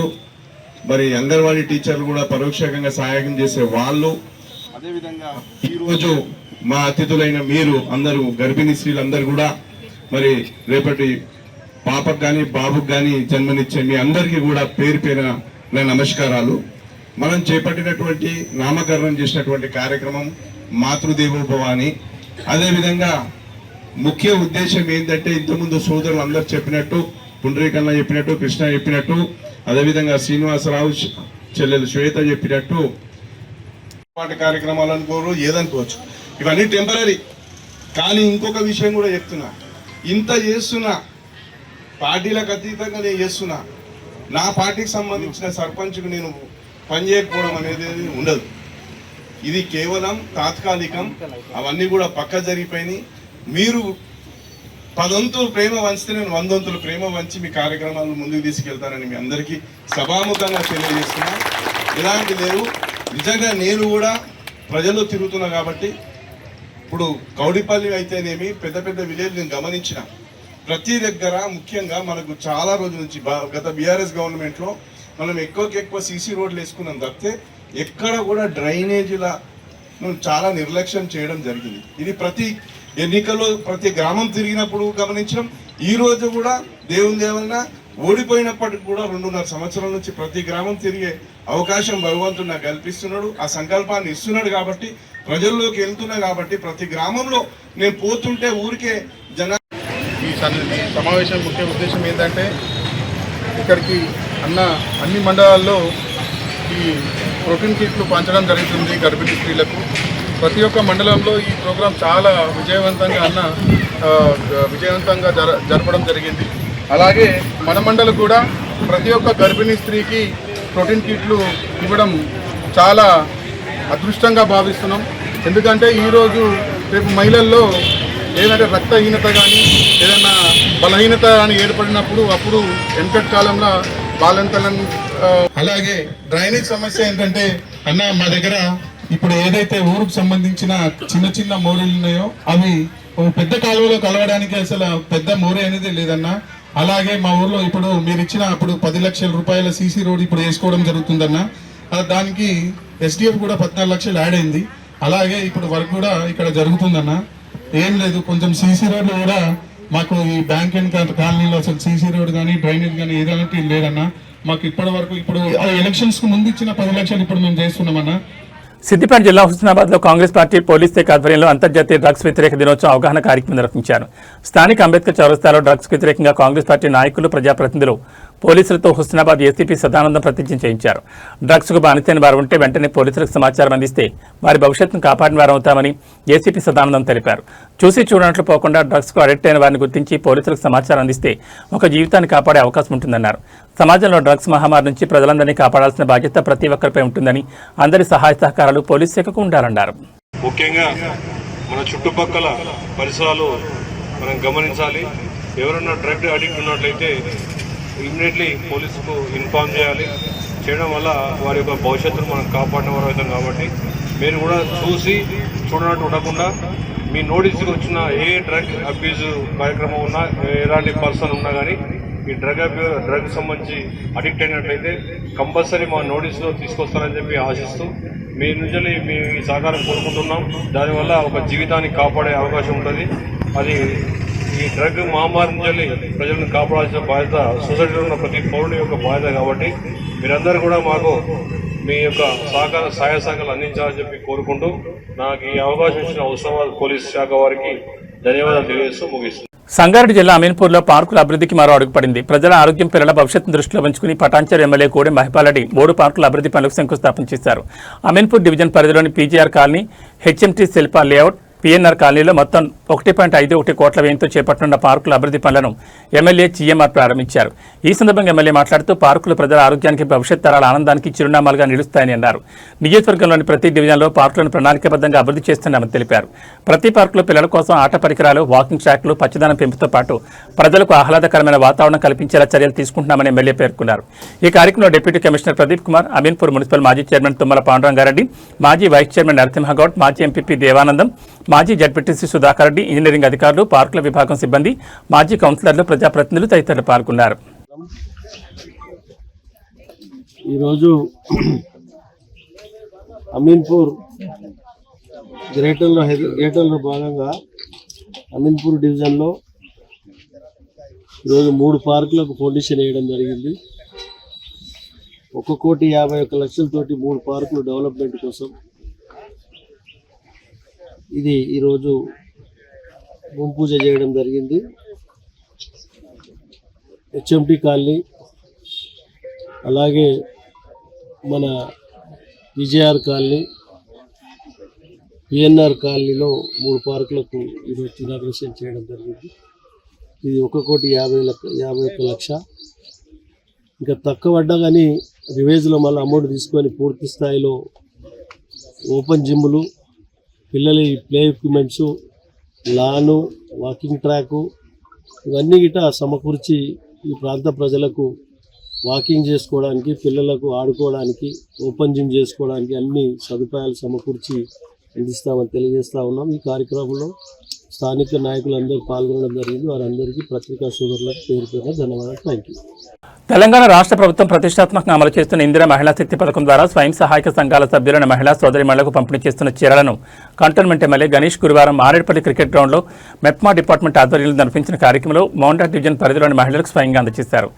మరి అంగన్వాడీ టీచర్లు కూడా పరోక్షంగా సహాయం చేసే వాళ్ళు, అదేవిధంగా ఈరోజు మా అతిథులైన మీరు అందరూ గర్భిణీ స్త్రీలందరూ కూడా మరి రేపటి పాపకు కానీ బాబుకు కానీ జన్మనిచ్చే మీ అందరికీ కూడా పేరు పేరున నా నమస్కారాలు. మనం చేపట్టినటువంటి నామకరణం చేసినటువంటి కార్యక్రమం మాతృదేవోభవ అని, అదేవిధంగా ముఖ్య ఉద్దేశం ఏంటంటే ఇంతకుముందు సోదరులు అందరు చెప్పినట్టు, పుండరీకన్న చెప్పినట్టు, కృష్ణ చెప్పినట్టు, అదేవిధంగా శ్రీనివాసరావు చెల్లెలు శ్వేత చెప్పినట్టు పాటి కార్యక్రమాలు అనుకోరు, ఏదనుకోవచ్చు, ఇవన్నీ టెంపరీ. కానీ ఇంకొక విషయం కూడా చెప్తున్నా, ఇంత చేస్తున్నా పార్టీలకు అతీతంగా నేను చేస్తున్నా, నా పార్టీకి సంబంధించిన సర్పంచ్కు నేను పనిచేయకపోవడం అనేది ఉండదు. ఇది కేవలం తాత్కాలికం, అవన్నీ కూడా పక్క జరిగిపోయినాయి. మీరు 10 వంతులు ప్రేమ వంచితే నేను 100 వంతులు ప్రేమ వంచి మీ కార్యక్రమాలను ముందుకు తీసుకెళ్తానని మీ అందరికీ సభాముఖంగా తెలియజేస్తున్నా. ఇలాంటి లేవు. నిజంగా నేను కూడా ప్రజల్లో తిరుగుతున్నా కాబట్టి, ఇప్పుడు కౌడిపల్లి అయితేనేమి పెద్ద పెద్ద విలేజ్ నేను గమనించిన ప్రతి దగ్గర, ముఖ్యంగా మనకు చాలా రోజుల నుంచి గత బీఆర్ఎస్ గవర్నమెంట్లో మనం ఎక్కువ సీసీ రోడ్లు వేసుకున్నాం తప్పితే ఎక్కడ కూడా డ్రైనేజీల చాలా నిర్లక్ష్యం చేయడం జరిగింది. ఇది ప్రతి ఎన్నికల్లో ప్రతి గ్రామం తిరిగినప్పుడు గమనించడం. ఈ రోజు కూడా దేవుని దేవలన ఓడిపోయినప్పటికి కూడా 2.5 సంవత్సరాల నుంచి ప్రతి గ్రామం తిరిగే అవకాశం భగవంతుడు నాకు కల్పిస్తున్నాడు. ఆ సంకల్పాన్ని ఇస్తున్నాడు కాబట్టి, ప్రజల్లోకి వెళ్తున్నా కాబట్టి, ప్రతి గ్రామంలో నేను పోతుంటే ఊరికే ఈ సమావేశం ముఖ్య ఉద్దేశం ఏంటంటే, ఇక్కడికి అన్ని మండలాల్లో ఈ ప్రోటీన్ కిట్లు పంచడం జరుగుతుంది గర్భిణీ స్త్రీలకు. ప్రతి ఒక్క మండలంలో ఈ ప్రోగ్రాం చాలా విజయవంతంగా జరపడం జరిగింది. అలాగే మన మండలం కూడా ప్రతి ఒక్క గర్భిణీ స్త్రీకి ప్రోటీన్ కిట్లు ఇవ్వడం చాలా అదృష్టంగా భావిస్తున్నాం. ఎందుకంటే ఈరోజు రేపు మహిళల్లో ఏదైనా రక్తహీనత కానీ ఏదైనా బలహీనత కానీ ఏర్పడినప్పుడు అప్పుడు వెనకటి కాలంలో బాలంతలను అలాగే డ్రైనేజ్ సమస్య ఏంటంటే అన్న మా దగ్గర ఇప్పుడు ఏదైతే ఊరుకు సంబంధించిన చిన్న చిన్న మోరీలు ఉన్నాయో అవి పెద్ద కాలువలో కలవడానికి అసలు పెద్ద మోరీ అనేది లేదన్న. అలాగే మా ఊర్లో ఇప్పుడు మీరు ఇచ్చిన అప్పుడు 10 లక్షల రూపాయల సీసీ రోడ్ ఇప్పుడు వేసుకోవడం జరుగుతుందన్న. దానికి SDF కూడా 14 లక్షలు యాడ్ అయింది. అలాగే ఇప్పుడు వర్క్ కూడా ఇక్కడ జరుగుతుందన్న. ఏం లేదు, కొంచెం సీసీ రోడ్లు కూడా మాకు ఈ బ్యాంక్ అండ్ కాలనీలో అసలు సీసీ రోడ్ కానీ డ్రైనేజ్ కానీ ఏదంటే లేదన్న. మాకు ఇప్పటి వరకు ఇప్పుడు ఎలక్షన్స్ కు ముందు ఇచ్చిన 10 లక్షలు ఇప్పుడు మేము చేస్తున్నామన్నా. సిద్దిపేట జిల్లా హుస్నాబాద్ లో కాంగ్రెస్ పార్టీ పోలీస్ శాఖ ఆధ్వర్యంలో అంతర్జాతీయ డ్రగ్స్ వ్యతిరేక దినోత్సవం అవగాహన కార్యక్రమం నిర్వహించారు. స్థానిక అంబేద్కర్ చౌరస్తాలో డ్రగ్స్ వ్యతిరేకంగా కాంగ్రెస్ పార్టీ నాయకులు, ప్రజాప్రతినిధులు పోలీసులతో హుస్నాబాద్ ఏసీపీ సదానందం ప్రతిజ్ఞ చేయించారు. డ్రగ్స్ కు బానిసైన వారు ఉంటే వెంటనే పోలీసులకు సమాచారం అందిస్తే వారి భవిష్యత్తును కాపాడిన వారు అవుతామని ఏసీపీ సదానందం తెలిపారు. చూసి చూడనట్లు పోకుండా డ్రగ్స్ కు అడిక్ట్ అయిన వారిని గుర్తించి పోలీసులకు సమాచారం అందిస్తే ఒక జీవితాన్ని కాపాడే అవకాశం ఉంటుందన్నారు. సమాజంలో డ్రగ్స్ మహమ్మారి నుంచి ప్రజలందరినీ కాపాడాల్సిన బాధ్యత ప్రతి ఒక్కరిపై ఉంటుందని, అందరి సహాయ సహకారాలు పోలీస్ శాఖకు ఉండాలన్నారు. ముఖ్యంగా మన చుట్టుపక్కల పరిసరాలు మనం గమనించాలి. ఎవరైనా డ్రగ్ అడిక్ట్ ఉన్నట్లయితే ఇమ్మీడియట్లీ పోలీసుకు ఇన్ఫార్మ్ చేయాలి. చేయడం వల్ల వారి యొక్క భవిష్యత్తును మనం కాపాడిన వారు అవుతాం. కాబట్టి మీరు కూడా చూసి చూడనట్టు ఉండకుండా మీ నోటీస్కి వచ్చిన ఏ డ్రగ్ అబ్యూజ్ కార్యక్రమం ఉన్నా, ఎలాంటి పర్సన్ ఉన్నా కానీ ఈ డ్రగ్ సంబంధించి అడిక్ట్ అయినట్లయితే కంపల్సరీ మా నోటీసులో తీసుకొస్తారని చెప్పి ఆశిస్తూ మీ నుంచి మీ సహకారం కోరుకుంటున్నాం. దానివల్ల ఒక జీవితాన్ని కాపాడే అవకాశం ఉంటుంది. అది ఈ డ్రగ్ మహమ్మారి నుంచి ప్రజలను కాపాడాల్సిన బాధ్యత సొసైటీలో ఉన్న ప్రతి పౌరుడి యొక్క బాధ్యత. కాబట్టి మీరందరూ కూడా మాకు మీ యొక్క సహాయ సహకారాలు అందించాలని చెప్పి కోరుకుంటూ నాకు ఈ అవకాశం ఇచ్చిన హుస్నాబాద్ పోలీస్ శాఖ వారికి ధన్యవాదాలు తెలియజేస్తూ ముగిస్తున్నాను. సంగారెడ్డి జిల్లా అమీన్పూర్లో పార్కుల అభివృద్ధికి మరో అడుగుపడింది. ప్రజల ఆరోగ్యం, పిల్లల భవిష్యత్తును దృష్టిలో ఉంచుకుని పటాన్చెరు ఎమ్మెల్యే కోడెం మహిపాల్ రెడ్డి 3 పార్కుల అభివృద్ధి పనులకు శంకుస్థాపన చేశారు. అమీన్పూర్ డివిజన్ పరిధిలోని PGR కాలనీ, HMT శిల్ప లేఅవుట్, PNR కాలనీలో మొత్తం 1.51 కోట్ల వ్యయంతో చేపట్టనున్న పార్కుల అభివృద్ధి పనులను ఎమ్మెల్యే GMR ప్రారంభించారు. ఈ సందర్భంగా ఎమ్మెల్యే మాట్లాడుతూ పార్కులు ప్రజల ఆరోగ్యానికి, భవిష్యత్ తరాల ఆనందానికి చిరునామాలుగా నిలుస్తాయని అన్నారు. నియోజకవర్గంలోని ప్రతి డివిజన్లో పార్కులను ప్రణాళికాబద్ధంగా అభివృద్ధి చేస్తున్నామని తెలిపారు. ప్రతి పార్కులో పిల్లల కోసం ఆట పరికరాలు, వాకింగ్ ట్రాక్లు, పచ్చదనం పెంపుతో పాటు ప్రజలకు ఆహ్లాదకరమైన వాతావరణం కల్పించేలా చర్యలు తీసుకుంటున్నామని ఎమ్మెల్యే పేర్కొన్నారు. ఈ కార్యక్రమంలో deputy commissioner Pradeep Kumar, Ameenpur municipal మాజీ చైర్మన్ తుమ్మల పాండురంగారెడ్డి, మాజీ వైస్ చైర్మన్ నరసింహగౌడ్, మాజీ ఎంపీపీ దేవానందం, మాజీ జడ్పీటీసీ సుధాకర్ రెడ్డి, ఇంజనీరింగ్ అధికారులు, పార్కుల విభాగం సిబ్బంది, మాజీ కౌన్సిలర్లు, ప్రజాప్రతినిధులు తదితరులు పాల్గొన్నారు. ఈరోజు అమీన్పూర్ గ్రేటర్లో భాగంగా అమీన్పూర్ డివిజన్లో ఈరోజు 3 పార్కులకు ఫౌండేషన్ వేయడం జరిగింది. 1,51,00,000 3 పార్కులు డెవలప్మెంట్ కోసం. ఇది ఈరోజు భూమి పూజ చేయడం జరిగింది. HMT కాలనీ, అలాగే మన PGR కాలనీ, PNR కాలనీలో 3 పార్కులకు ఈరోజు ఇనాగ్రేషన్ చేయడం జరిగింది. ఇది 1,51,00,000. ఇంకా తక్కువ పడ్డా కానీ రివేజ్లో మళ్ళీ అమౌంట్ తీసుకొని పూర్తి స్థాయిలో ఓపెన్ జిమ్లు, పిల్లల ప్లే ఎక్విప్మెంట్స్, లాను, వాకింగ్ ట్రాకు ఇవన్నీ గిట సమకూర్చి ఈ ప్రాంత ప్రజలకు వాకింగ్ చేసుకోవడానికి, పిల్లలకు ఆడుకోవడానికి, ఓపెన్ జిమ్ చేసుకోవడానికి అన్ని సదుపాయాలు సమకూర్చి అందిస్తామని తెలియజేస్తూ ఉన్నాం. ఈ కార్యక్రమంలో స్థానిక నాయకులందరూ పాల్గొనడం జరిగింది. వారందరికీ పత్రికా సోదరులకు పేరు పేరున ధన్యవాదాలు. Thank you. తెలంగాణ రాష్ట్ర ప్రభుత్వం ప్రతిష్టాత్మకంగా అమలు చేస్తున్న ఇందిరా మహిళా శక్తి పథకం ద్వారా స్వయం సహాయక సంఘాల సభ్యులైన మహిళా సోదరిమణులకు పంపిణీ చేస్తున్న చీరలను కంటోన్మెంట్ ఎమ్మెల్యే గణేష్ గురువారం మారేడుపల్లి క్రికెట్ గ్రౌండ్లో మెప్మా డిపార్ట్మెంట్ ఆధ్వర్యంలో నిర్వహించిన కార్యక్రమంలో మౌంటా డివిజన్ పరిధిలోని మహిళలకు స్వయంగా అందజేశారు.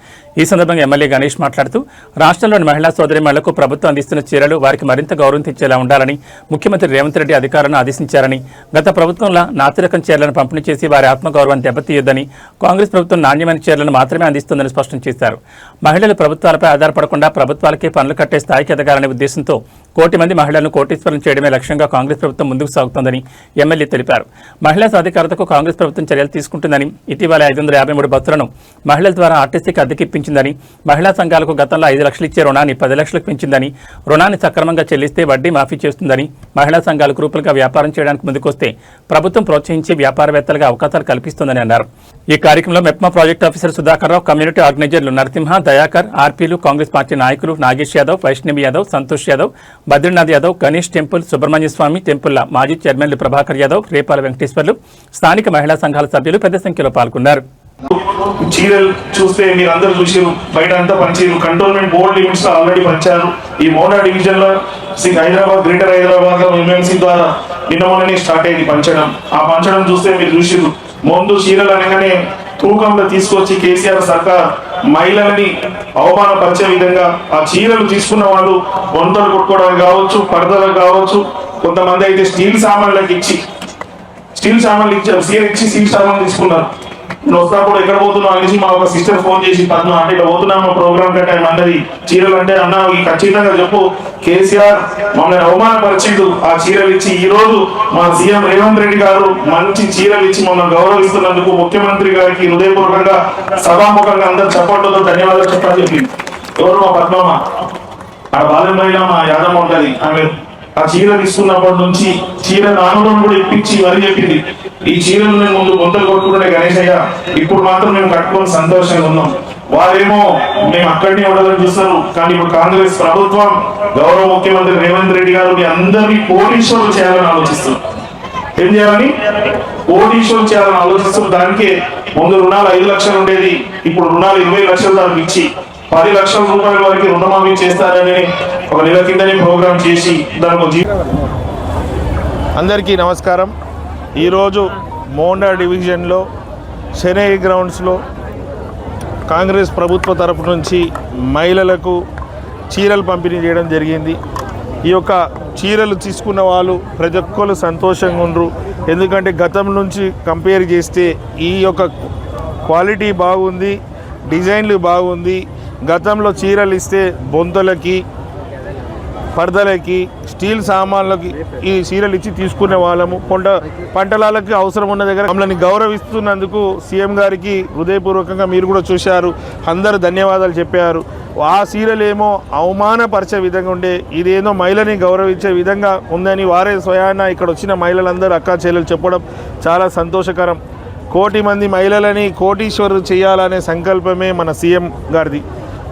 ఈ సందర్భంగా ఎమ్మెల్యే గణేష్ మాట్లాడుతూ రాష్ట్రంలోని మహిళా సోదరిమణులకు ప్రభుత్వం అందిస్తున్న చీరలు వారికి మరింత గౌరవం తెచ్చేలా ఉండాలని ముఖ్యమంత్రి రేవంత్ రెడ్డి అధికారులను ఆదేశించారని, గత ప్రభుత్వంలో నాసిరకం చీరలను పంపిణీ చేసి వారి ఆత్మగౌరవాన్ని దెబ్బతీయొద్దని, కాంగ్రెస్ ప్రభుత్వం నాణ్యమైన చీరలను మాత్రమే అందిస్తుందని స్పష్టం చేశారు. మహిళలు ప్రభుత్వాలపై ఆధారపడకుండా ప్రభుత్వాలకే పనులు కట్టే స్థాయికి ఎదగాలనే ఉద్దేశంతో కోటి మంది మహిళలను కోటీశ్వరం చేయడమే లక్ష్యంగా కాంగ్రెస్ ప్రభుత్వం ముందుకు సాగుతోందని ఎమ్మెల్యే తెలిపారు. మహిళా సాధికారతకు కాంగ్రెస్ ప్రభుత్వం చర్యలు తీసుకుంటుందని, ఇటీవల 553 బస్సులను మహిళల ద్వారా ఆర్టీసీకి అద్దెకిప్పించిందని, మహిళా సంఘాలకు గతంలో 5 లక్షలు ఇచ్చే రుణాన్ని 10 లక్షలకు పెంచిందని, రుణాన్ని సక్రమంగా చెల్లిస్తే వడ్డీ మాఫీ చేస్తుందని, మహిళా సంఘాలు గ్రూపులుగా వ్యాపారం చేయడానికి ముందుకొస్తే ప్రభుత్వం ప్రోత్సహించి వ్యాపారవేత్తలుగా అవకాశాలు కల్పిస్తోందని అన్నారు. ఈ కార్యక్రమంలో మెప్మా ప్రాజెక్ట్ ఆఫీసర్ సుధాకర్ రావు, కమ్యూనిటీ ఆర్గనైజర్లు నరసింహ, దయాకర్, ఆర్పీలు, కాంగ్రెస్ పార్టీ నాయకులు నాగేష్ యాదవ్, వైష్ణవి యాదవ్, సంతోష్ యాదవ్, బద్రీనాథ్ యాదవ్, గణేష్ టెంపుల్, సుబ్రహ్మణ్య స్వామి టెంపుల్ల మాజీ చైర్మన్లు ప్రభాకర్ యాదవ్, రేపాల వెంకటేశ్వర్లు, స్థానిక మహిళా సంఘాల సభ్యులు పెద్ద సంఖ్యలో పాల్గొన్నారు. చీరలు చూస్తే మీరు అందరూ చూసారు, బయట అంతా పంచారు. కంటోన్మెంట్ బోర్డు లిమిట్స్ లో ఆల్రెడీ పంచారు. ఈ మోనా డివిజన్ లో హైదరాబాద్, గ్రేటర్ హైదరాబాద్ లో ఎంఎంసీ ద్వారా నిన్నమొన్ననే స్టార్ట్ అయింది పంచడం. ఆ పంచడం చూస్తే మీరు చూసారు, ముందు చీరలు అనగానే తూకంలో తీసుకొచ్చి కేసీఆర్ సర్కార్ మహిళలని అవమానపరిచే విధంగా ఆ చీరలు తీసుకున్న వాళ్ళు వంటలు కొట్టుకోవడానికి కావచ్చు, పరదలకు కావచ్చు, కొంతమంది అయితే స్టీల్ సామాన్లకు ఇచ్చి స్టీల్ సామాన్లు తీసుకున్నారు. నేను వస్తా కూడా ఎక్కడ పోతున్నావు అనేసి మా ఒక సిస్టర్ ఫోన్ చేసి, పద్మ అంటే ఇట్లా పోతున్నాము ప్రోగ్రామ్ కి టైం అన్నది. చీరలు అంటే అన్న ఖచ్చితంగా చెప్పు, కేసీఆర్ మమ్మల్ని అవమానపరిచిండు. ఆ చీరలు ఇచ్చి ఈ రోజు మా సీఎం రేవంత్ రెడ్డి గారు మంచి చీరలు ఇచ్చి మమ్మల్ని గౌరవిస్తున్నందుకు ముఖ్యమంత్రి గారికి హృదయపూర్వకంగా సభాముఖంగా అందరు చప్పట్లతో ధన్యవాదాలు చెప్పని చెప్పింది. ఎవరు? మా పద్మమ్మ. ఆ బాలెంబైలో మా యాదమ్మ ఉంటది. ఆమె ఆ చీర తీసుకున్నప్పటి నుంచి చీర నానులను కూడా ఇప్పించి మరీ చెప్పింది, ఈ చీరలు నేను ముందు గుంతలు కొట్టుకుంటే గణేశయ్య, ఇప్పుడు మాత్రం మేము కట్టుకొని సంతోషంగా ఉన్నాం. వారేమో మేము అక్కడనే ఉండాలని చూస్తారు, కానీ ఇప్పుడు కాంగ్రెస్ ప్రభుత్వం, గౌరవ ముఖ్యమంత్రి రేవంత్ రెడ్డి గారు అందరినీ కోటీశ్వరులు చేయాలని ఆలోచిస్తారు. ఏం చేయాలని? కోటీశ్వరులు చేయాలని ఆలోచిస్తారు. దానికే ముందు రుణాలు 5 లక్షలు ఉండేది, ఇప్పుడు రుణాలు 20 లక్షలు దానికి ఇచ్చి 10 లక్షల రూపాయల వరకు రుణమాఫీ చేస్తారని ఒక నెల కిందనే ప్రోగ్రాం చేసి దానికి. అందరికీ నమస్కారం. ఈరోజు మోండా డివిజన్లో చెన్నై గ్రౌండ్స్లో కాంగ్రెస్ ప్రభుత్వ తరపు నుంచి మహిళలకు చీరలు పంపిణీ చేయడం జరిగింది. ఈ యొక్క చీరలు తీసుకున్న వాళ్ళు ప్రతి ఒక్కరు సంతోషంగా ఉండరు. ఎందుకంటే గతం నుంచి కంపేర్ చేస్తే ఈ యొక్క క్వాలిటీ బాగుంది, డిజైన్లు బాగుంది. గతంలో చీరలు ఇస్తే బొంతలకి, పరదలకి, స్టీల్ సామాన్లకి ఈ చీరలు ఇచ్చి తీసుకునే వాళ్ళము. పంటలకి అవసరం ఉన్న దగ్గర మమ్మల్ని గౌరవిస్తున్నందుకు సీఎం గారికి హృదయపూర్వకంగా మీరు కూడా చూశారు, అందరూ ధన్యవాదాలు చెప్పారు. ఆ చీరలేమో అవమానపరిచే విధంగా ఉండే, ఇదేదో మహిళని గౌరవించే విధంగా ఉందని వారే స్వయాన ఇక్కడ వచ్చిన మహిళలందరూ అక్కా చెల్లెలు చెప్పడం చాలా సంతోషకరం. 1 కోటి మంది మహిళలని కోటీశ్వరులు చేయాలనే సంకల్పమే మన సీఎం గారిది.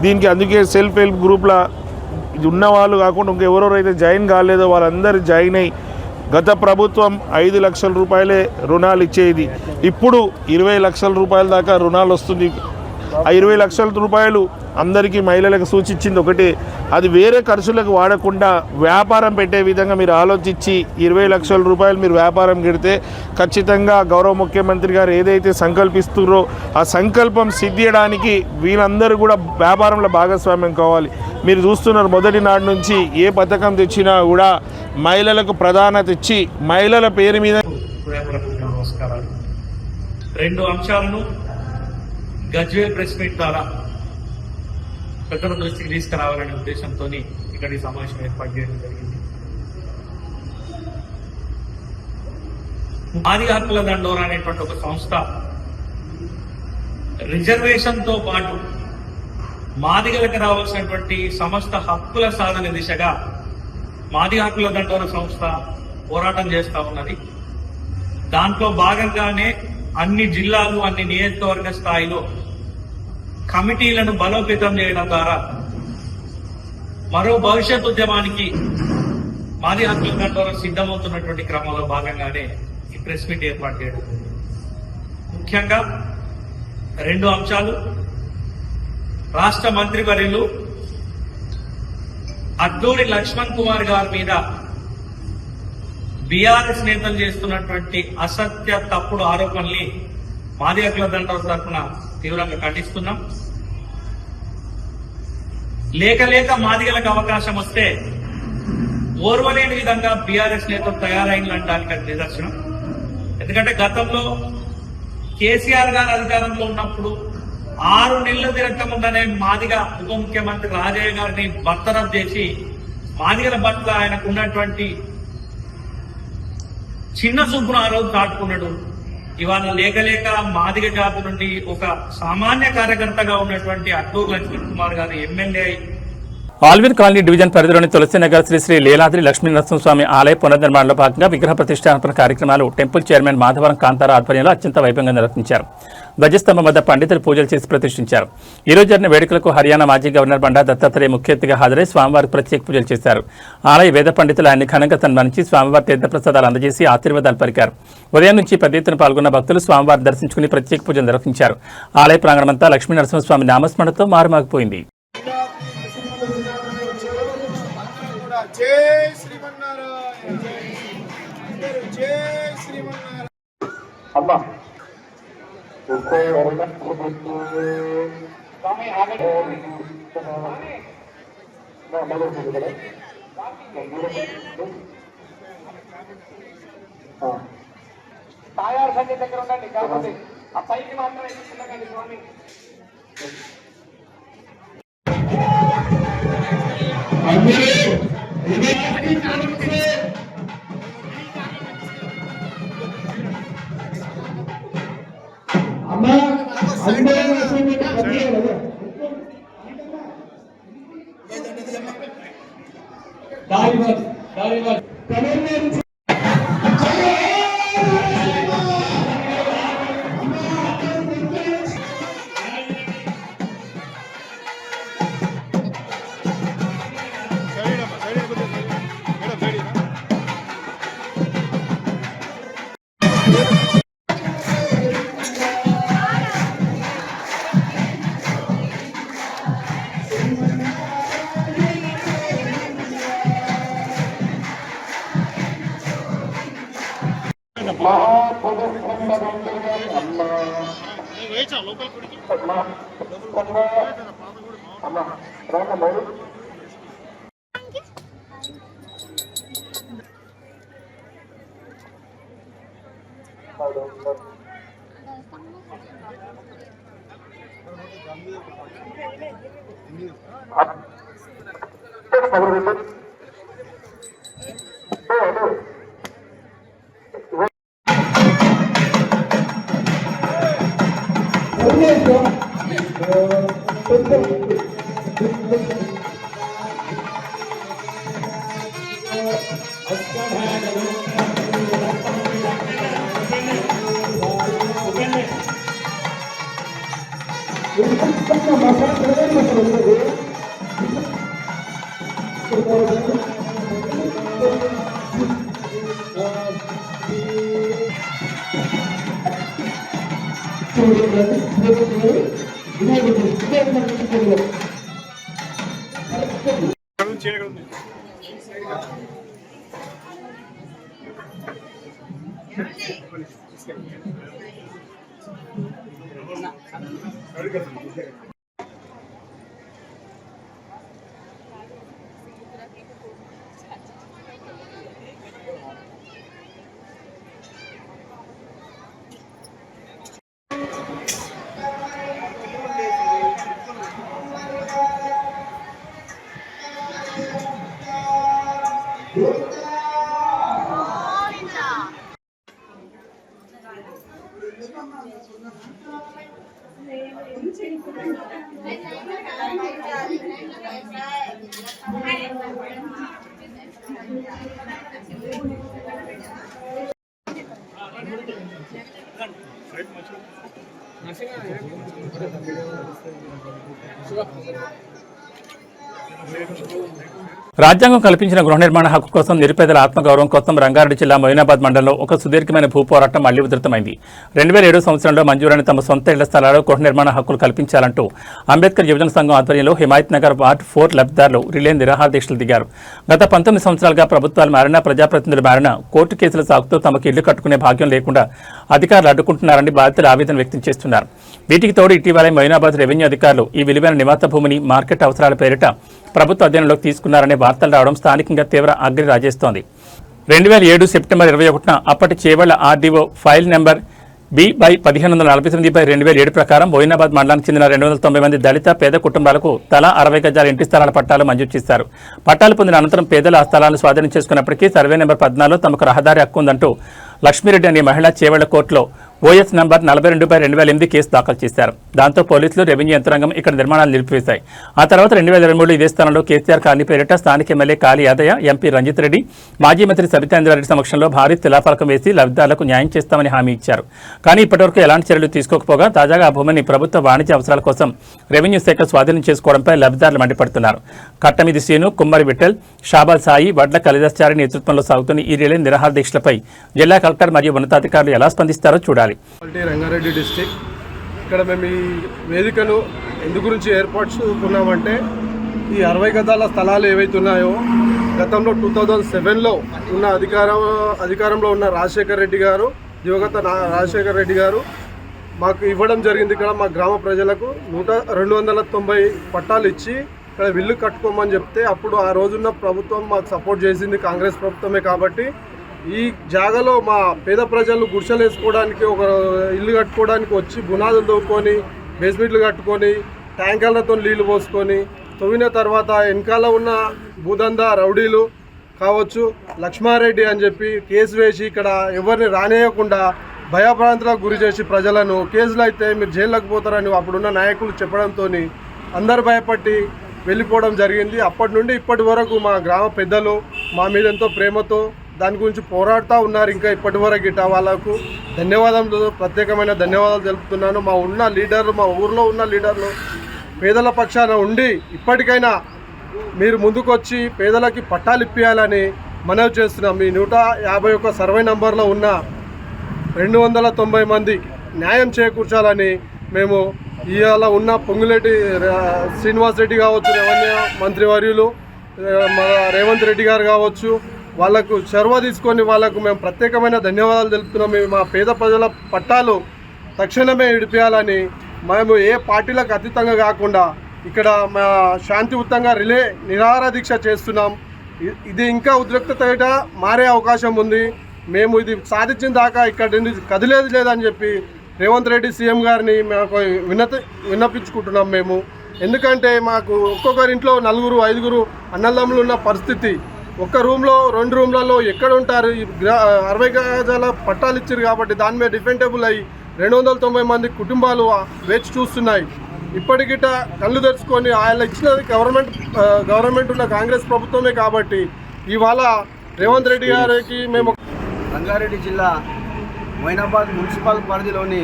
దీనికి అందుకే సెల్ఫ్ హెల్ప్ గ్రూప్లో ఉన్నవాళ్ళు కాకుండా ఇంకెవరెవరైతే జాయిన్ కాలేదో వాళ్ళందరూ జాయిన్ అయ్యి, గత ప్రభుత్వం 5 లక్షల రూపాయలే రుణాలు ఇచ్చేది, ఇప్పుడు 20 లక్షల రూపాయల దాకా రుణాలు వస్తుంది. ఆ 20 లక్షల రూపాయలు అందరికీ మహిళలకు సూచించింది ఒకటే, అది వేరే ఖర్చులకు వాడకుండా వ్యాపారం పెట్టే విధంగా మీరు ఆలోచించి 20 లక్షల రూపాయలు మీరు వ్యాపారం పెడితే ఖచ్చితంగా గౌరవ ముఖ్యమంత్రి గారు ఏదైతే సంకల్పిస్తున్నారో ఆ సంకల్పం సిద్ధియడానికి వీళ్ళందరూ కూడా వ్యాపారంలో భాగస్వామ్యం కావాలి. మీరు చూస్తున్నారు, మొదటి నాటి నుంచి ఏ పథకం తెచ్చినా కూడా మహిళలకు ప్రాధాన్యత ఇచ్చి మహిళల పేరు మీద. నమస్కారాలు. 2 అంశాలను గజ్వేల్ ప్రెస్ మీట్ ద్వారా ప్రజల దృష్టికి తీసుకురావాలనే ఉద్దేశంతో ఇక్కడ ఈ సమావేశం ఏర్పాటు చేయడం జరిగింది. మాది హక్కుల దండోరా అనేటువంటి ఒక సంస్థ రిజర్వేషన్ తో పాటు మాదిగలకు రావాల్సినటువంటి సమస్త హక్కుల సాధన దిశగా మాది హక్కుల దండోరా సంస్థ పోరాటం చేస్తా ఉన్నది. దాంట్లో భాగంగానే అన్ని జిల్లాలు, అన్ని నియోజకవర్గ స్థాయిలో కమిటీలను బలోపేతం చేయడం ద్వారా మరో భవిష్యత్ ఉద్యమానికి మాది హక్కుల దండోరా సిద్ధమవుతున్నటువంటి క్రమంలో భాగంగానే ఈ ప్రెస్ మీట్ ఏర్పాటు చేయడం. ముఖ్యంగా 2 అంశాలు. రాష్ట్ర మంత్రివర్యులు అడ్డూరి లక్ష్మణ్ కుమార్ గారి మీద బీఆర్ఎస్ నేతలు చేస్తున్నటువంటి అసత్య తప్పుడు ఆరోపణల్ని మాది హక్కుల దండోరా తరఫున తీవ్రంగా ఖండిస్తున్నాం. లేక మాదిగలకు అవకాశం వస్తే ఓర్వలేని విధంగా బీఆర్ఎస్ నేతలు తయారైనడానికి అది నిదర్శనం. ఎందుకంటే గతంలో కేసీఆర్ గారు అధికారంలో ఉన్నప్పుడు 6 నెలలు తిరగకముందనే మాదిగ ఉప ముఖ్యమంత్రి రాజయ్య గారిని బర్తరఫ్ చేసి మాదిగల పట్ల ఆయనకు ఉన్నటువంటి చిన్న చూపును ఆ రోజు దాటుకున్నాడు. ఇవాళ లేక మాదిగ జాతి నుండి ఒక సామాన్య కార్యకర్తగా ఉన్నటువంటి అడ్డూరు లక్ష్మణ్ కుమార్ గారు ఎమ్మెల్యే ఆల్విన్ కాలనీ డివిజన్ పరిధిలోని తులసినగర్ శ్రీ శ్రీ లీలాద్రి లక్ష్మీ నరసింహస్వామి ఆలయ పునర్నిర్మాణంలో భాగంగా విగ్రహ ప్రతిష్టాపన కార్యక్రమాలు టెంపుల్ చైర్మన్ మాధవరం కాంతారా ఆధ్వర్యంలో అత్యంత వైభవంగా నిర్వహించారు. ధ్వజస్తంభం వద్ద పండితులు పూజలు చేసి ప్రతిష్ఠించారు. ఈ రోజు జరిగిన వేడుకలకు హర్యానా మాజీ గవర్నర్ బండా దత్తాత్రేయ ముఖ్య అతిథిగా హాజరై స్వామివారికి ప్రత్యేక పూజలు చేశారు. ఆలయ వేద పండితులు ఆయన్ని ఘనంగా సన్మానించి స్వామివారి తీర్థప్రసాదాలు అందజేసి ఆశీర్వాదాలు పలికారు. ఉదయం నుంచి పెద్ద ఎత్తున పాల్గొన్న భక్తులు స్వామివారిని దర్శించుకుని ప్రత్యేక పూజలు నిర్వహించారు. ఆలయ ప్రాంగణమంతా లక్ష్మీ నరసింహస్వామి నామస్మరణతో మారుమాగిపోయింది. జై శ్రీమన్నారాయణ జై శ్రీమన్నారాయణ అమ్మా తాయారు సంగతి దగ్గర ఉండండి కాకపోతే ఆ పైకి మాత్రమే తీసుకున్నాకండి స్వామి. రాజ్యాంగం కల్పించిన గృహ నిర్మాణ హక్కు కోసం నిరుపేదల ఆత్మగౌరవం కోసం రంగారెడ్డి జిల్లా మొయినాబాద్ మండలంలో ఒక సుదీర్ఘమైన భూపోరాటం మళ్లీ ఉధృతమైంది. 2007 సంవత్సరంలో మంజూరైన తమ సొంత ఇళ్ల స్థలాల్లో గృహ నిర్మాణ హక్కులు కల్పించాలంటూ అంబేద్కర్ యువజన సంఘం ఆధ్వర్యంలో హిమాయత్ నగర్ వార్డ్ 4 లబ్ధిదారులు రిలే నిరాహార దీక్షలు దిగారు. గత 19 సంవత్సరాలుగా ప్రభుత్వాలు మారినా ప్రజాప్రతినిధులు మారినా కోర్టు కేసుల సాగుతూ తమకు ఇళ్లు కట్టుకునే భాగ్యం లేకుండా అధికారులు అడ్డుకుంటున్నారని బాధితులు ఆవేదన వ్యక్తం చేస్తున్నారు. వీటికి తోడు ఇటీవలే మొయినాబాద్ రెవెన్యూ అధికారులు ఈ విలువైన నివాస భూమిని మార్కెట్ అవసరాల పేరిట ప్రభుత్వ అధ్యయనంలోకి తీసుకున్నారనే వార్తలు రావడం స్థానికంగా తీవ్ర అగ్ని రాజేస్తోంది. 2007 సెప్టెంబర్ 21న అప్పటి Chevella RDO file number B/1549/2007 ప్రకారం బోయినాబాద్ మండలానికి చెందిన 290 మంది దళిత పేద కుటుంబాలకు తలా 60 గజాల ఇంటి స్థలాల పట్టాలు మంజూరు చేశారు. పట్టాలు పొందిన అనంతరం పేదలు ఆ స్థలాలను స్వాధీనం చేసుకున్నప్పటికీ సర్వే నెంబర్ 14లో తమకు రహదారి హక్కు ఉందంటూ లక్ష్మీరెడ్డి అనే మహిళ చేవళ్ల కోర్టులో OS నంబర్ 42/2008 కేసు దాఖలు చేశారు. దాంతో పోలీసులు, రెవెన్యూ యంత్రాంగం ఇక్కడ నిర్మాణాలు నిలిపివేశాయి. ఆ తర్వాత 2023లో ఇదే స్థానంలో కేసీఆర్ కాలనీ పేరిట స్థానిక ఎమ్మెల్యే కాళీ యాదయ్య, ఎంపీ రంజిత్ రెడ్డి, మాజీ మంత్రి సబితా ఇంద్రారెడ్డి సమక్షంలో భారీ శిలాఫలకం వేసి లబ్ధిదారులకు న్యాయం చేస్తామని హామీ ఇచ్చారు. కానీ ఇప్పటివరకు ఎలాంటి చర్యలు తీసుకోకపోగా తాజాగా ఆ భూమిని ప్రభుత్వ వాణిజ్య అవసరాల కోసం రెవెన్యూ శాఖ స్వాధీనం చేసుకోవడంపై లబ్ధిదారులు మండిపడుతున్నారు. కట్టమిది శ్రీను, కుమ్మరి విఠల్, షాబాల్ సాయి, వడ్ల కలిదాచారి నేతృత్వంలో సాగుతున్న ఈ రిలే నిరాహార దీక్షలపై జిల్లా కలెక్టర్ మరియు ఉన్నతాధికారులు ఎలా స్పందిస్తారో చూడాలి. రంగారెడ్డి డిస్టిక్ ఇక్కడ మేము ఈ వేదికను ఎందు గురించి ఏర్పరచుకున్నామంటే ఈ 60 గజాల స్థలాలు ఏవైతే ఉన్నాయో గతంలో 2007లో ఉన్న అధికారంలో ఉన్న రాజశేఖర్ రెడ్డి గారు, దివంగత రాజశేఖర్ రెడ్డి గారు మాకు ఇవ్వడం జరిగింది. ఇక్కడ మా గ్రామ ప్రజలకు 290 పట్టాలు ఇచ్చి ఇక్కడ ఇల్లు కట్టుకోమని చెప్తే అప్పుడు ఆ రోజున్న ప్రభుత్వం మాకు సపోర్ట్ చేసింది, కాంగ్రెస్ ప్రభుత్వమే. కాబట్టి ఈ జాగాలో మా పేద ప్రజలు గుడిసెలు వేసుకోవడానికి, ఒక ఇల్లు కట్టుకోవడానికి వచ్చి బునాదులు తవ్వుకొని, బేస్మెంట్లు కట్టుకొని, ట్యాంకర్లతో నీళ్లు పోసుకొని తవ్విన తర్వాత వెనకాల ఉన్న భూదందా రౌడీలు కావచ్చు, లక్ష్మారెడ్డి అని చెప్పి కేసు వేసి ఇక్కడ ఎవరిని రానేయకుండా భయభ్రాంతులకు గురి చేసి ప్రజలను, కేసులు అయితే మీరు జైల్లోకి పోతారని అప్పుడున్న నాయకులు చెప్పడంతో అందరు భయపట్టి వెళ్ళిపోవడం జరిగింది. అప్పటి నుండి ఇప్పటి వరకు మా గ్రామ పెద్దలు మా మీద ఎంతో ప్రేమతో దాని గురించి పోరాడుతూ ఉన్నారు. ఇంకా ఇప్పటి వరకు ఇట వాళ్ళకు ప్రత్యేకమైన ధన్యవాదాలు తెలుపుతున్నాను. మా ఊర్లో ఉన్న లీడర్లు పేదల పక్షాన ఉండి ఇప్పటికైనా మీరు ముందుకొచ్చి పేదలకి పట్టాలు ఇప్పించాలని మనవి చేస్తున్నాం. మీ 151 సర్వే నంబర్లో ఉన్న 290 మంది న్యాయం చేకూర్చాలని మేము ఇవాళ ఉన్న పొంగులేటి శ్రీనివాస్ రెడ్డి కావచ్చు, రెవెన్యూ మంత్రివర్యులు రేవంత్ రెడ్డి గారు కావచ్చు, వాళ్ళకు చొరవ తీసుకొని వాళ్ళకు మేము ప్రత్యేకమైన ధన్యవాదాలు తెలుపుతున్నాం. మేము మా పేద ప్రజల పట్టాలు తక్షణమే విడిపించాలని మేము ఏ పార్టీలకు అతీతంగా కాకుండా ఇక్కడ మా శాంతియుతంగా నిరాహార దీక్ష చేస్తున్నాం. ఇది ఇంకా ఉద్రిక్తత మారే అవకాశం ఉంది. మేము ఇది సాధించిన దాకా ఇక్కడ నుండి కదిలేదు లేదని చెప్పి రేవంత్ రెడ్డి సీఎం గారిని మాకు విన్నపించుకుంటున్నాం మేము. ఎందుకంటే మాకు ఒక్కొక్కరింట్లో 4, 5 అన్నదమ్ములు ఉన్న పరిస్థితి. ఒక్క రూమ్లో 2 రూమ్లలో ఎక్కడ ఉంటారు? 60 గజాల పట్టాలు ఇచ్చారు కాబట్టి దాని మీద డిఫెండబుల్ అయ్యి 290 మంది కుటుంబాలు వేచి చూస్తున్నాయి. ఇప్పటికిట కళ్ళు తెరుచుకొని ఆయన ఇచ్చినది గవర్నమెంట్ ఉన్న కాంగ్రెస్ ప్రభుత్వమే. కాబట్టి ఇవాళ రేవంత్ రెడ్డి గారికి మేము రంగారెడ్డి జిల్లా మొయినాబాద్ మున్సిపల్ పరిధిలోని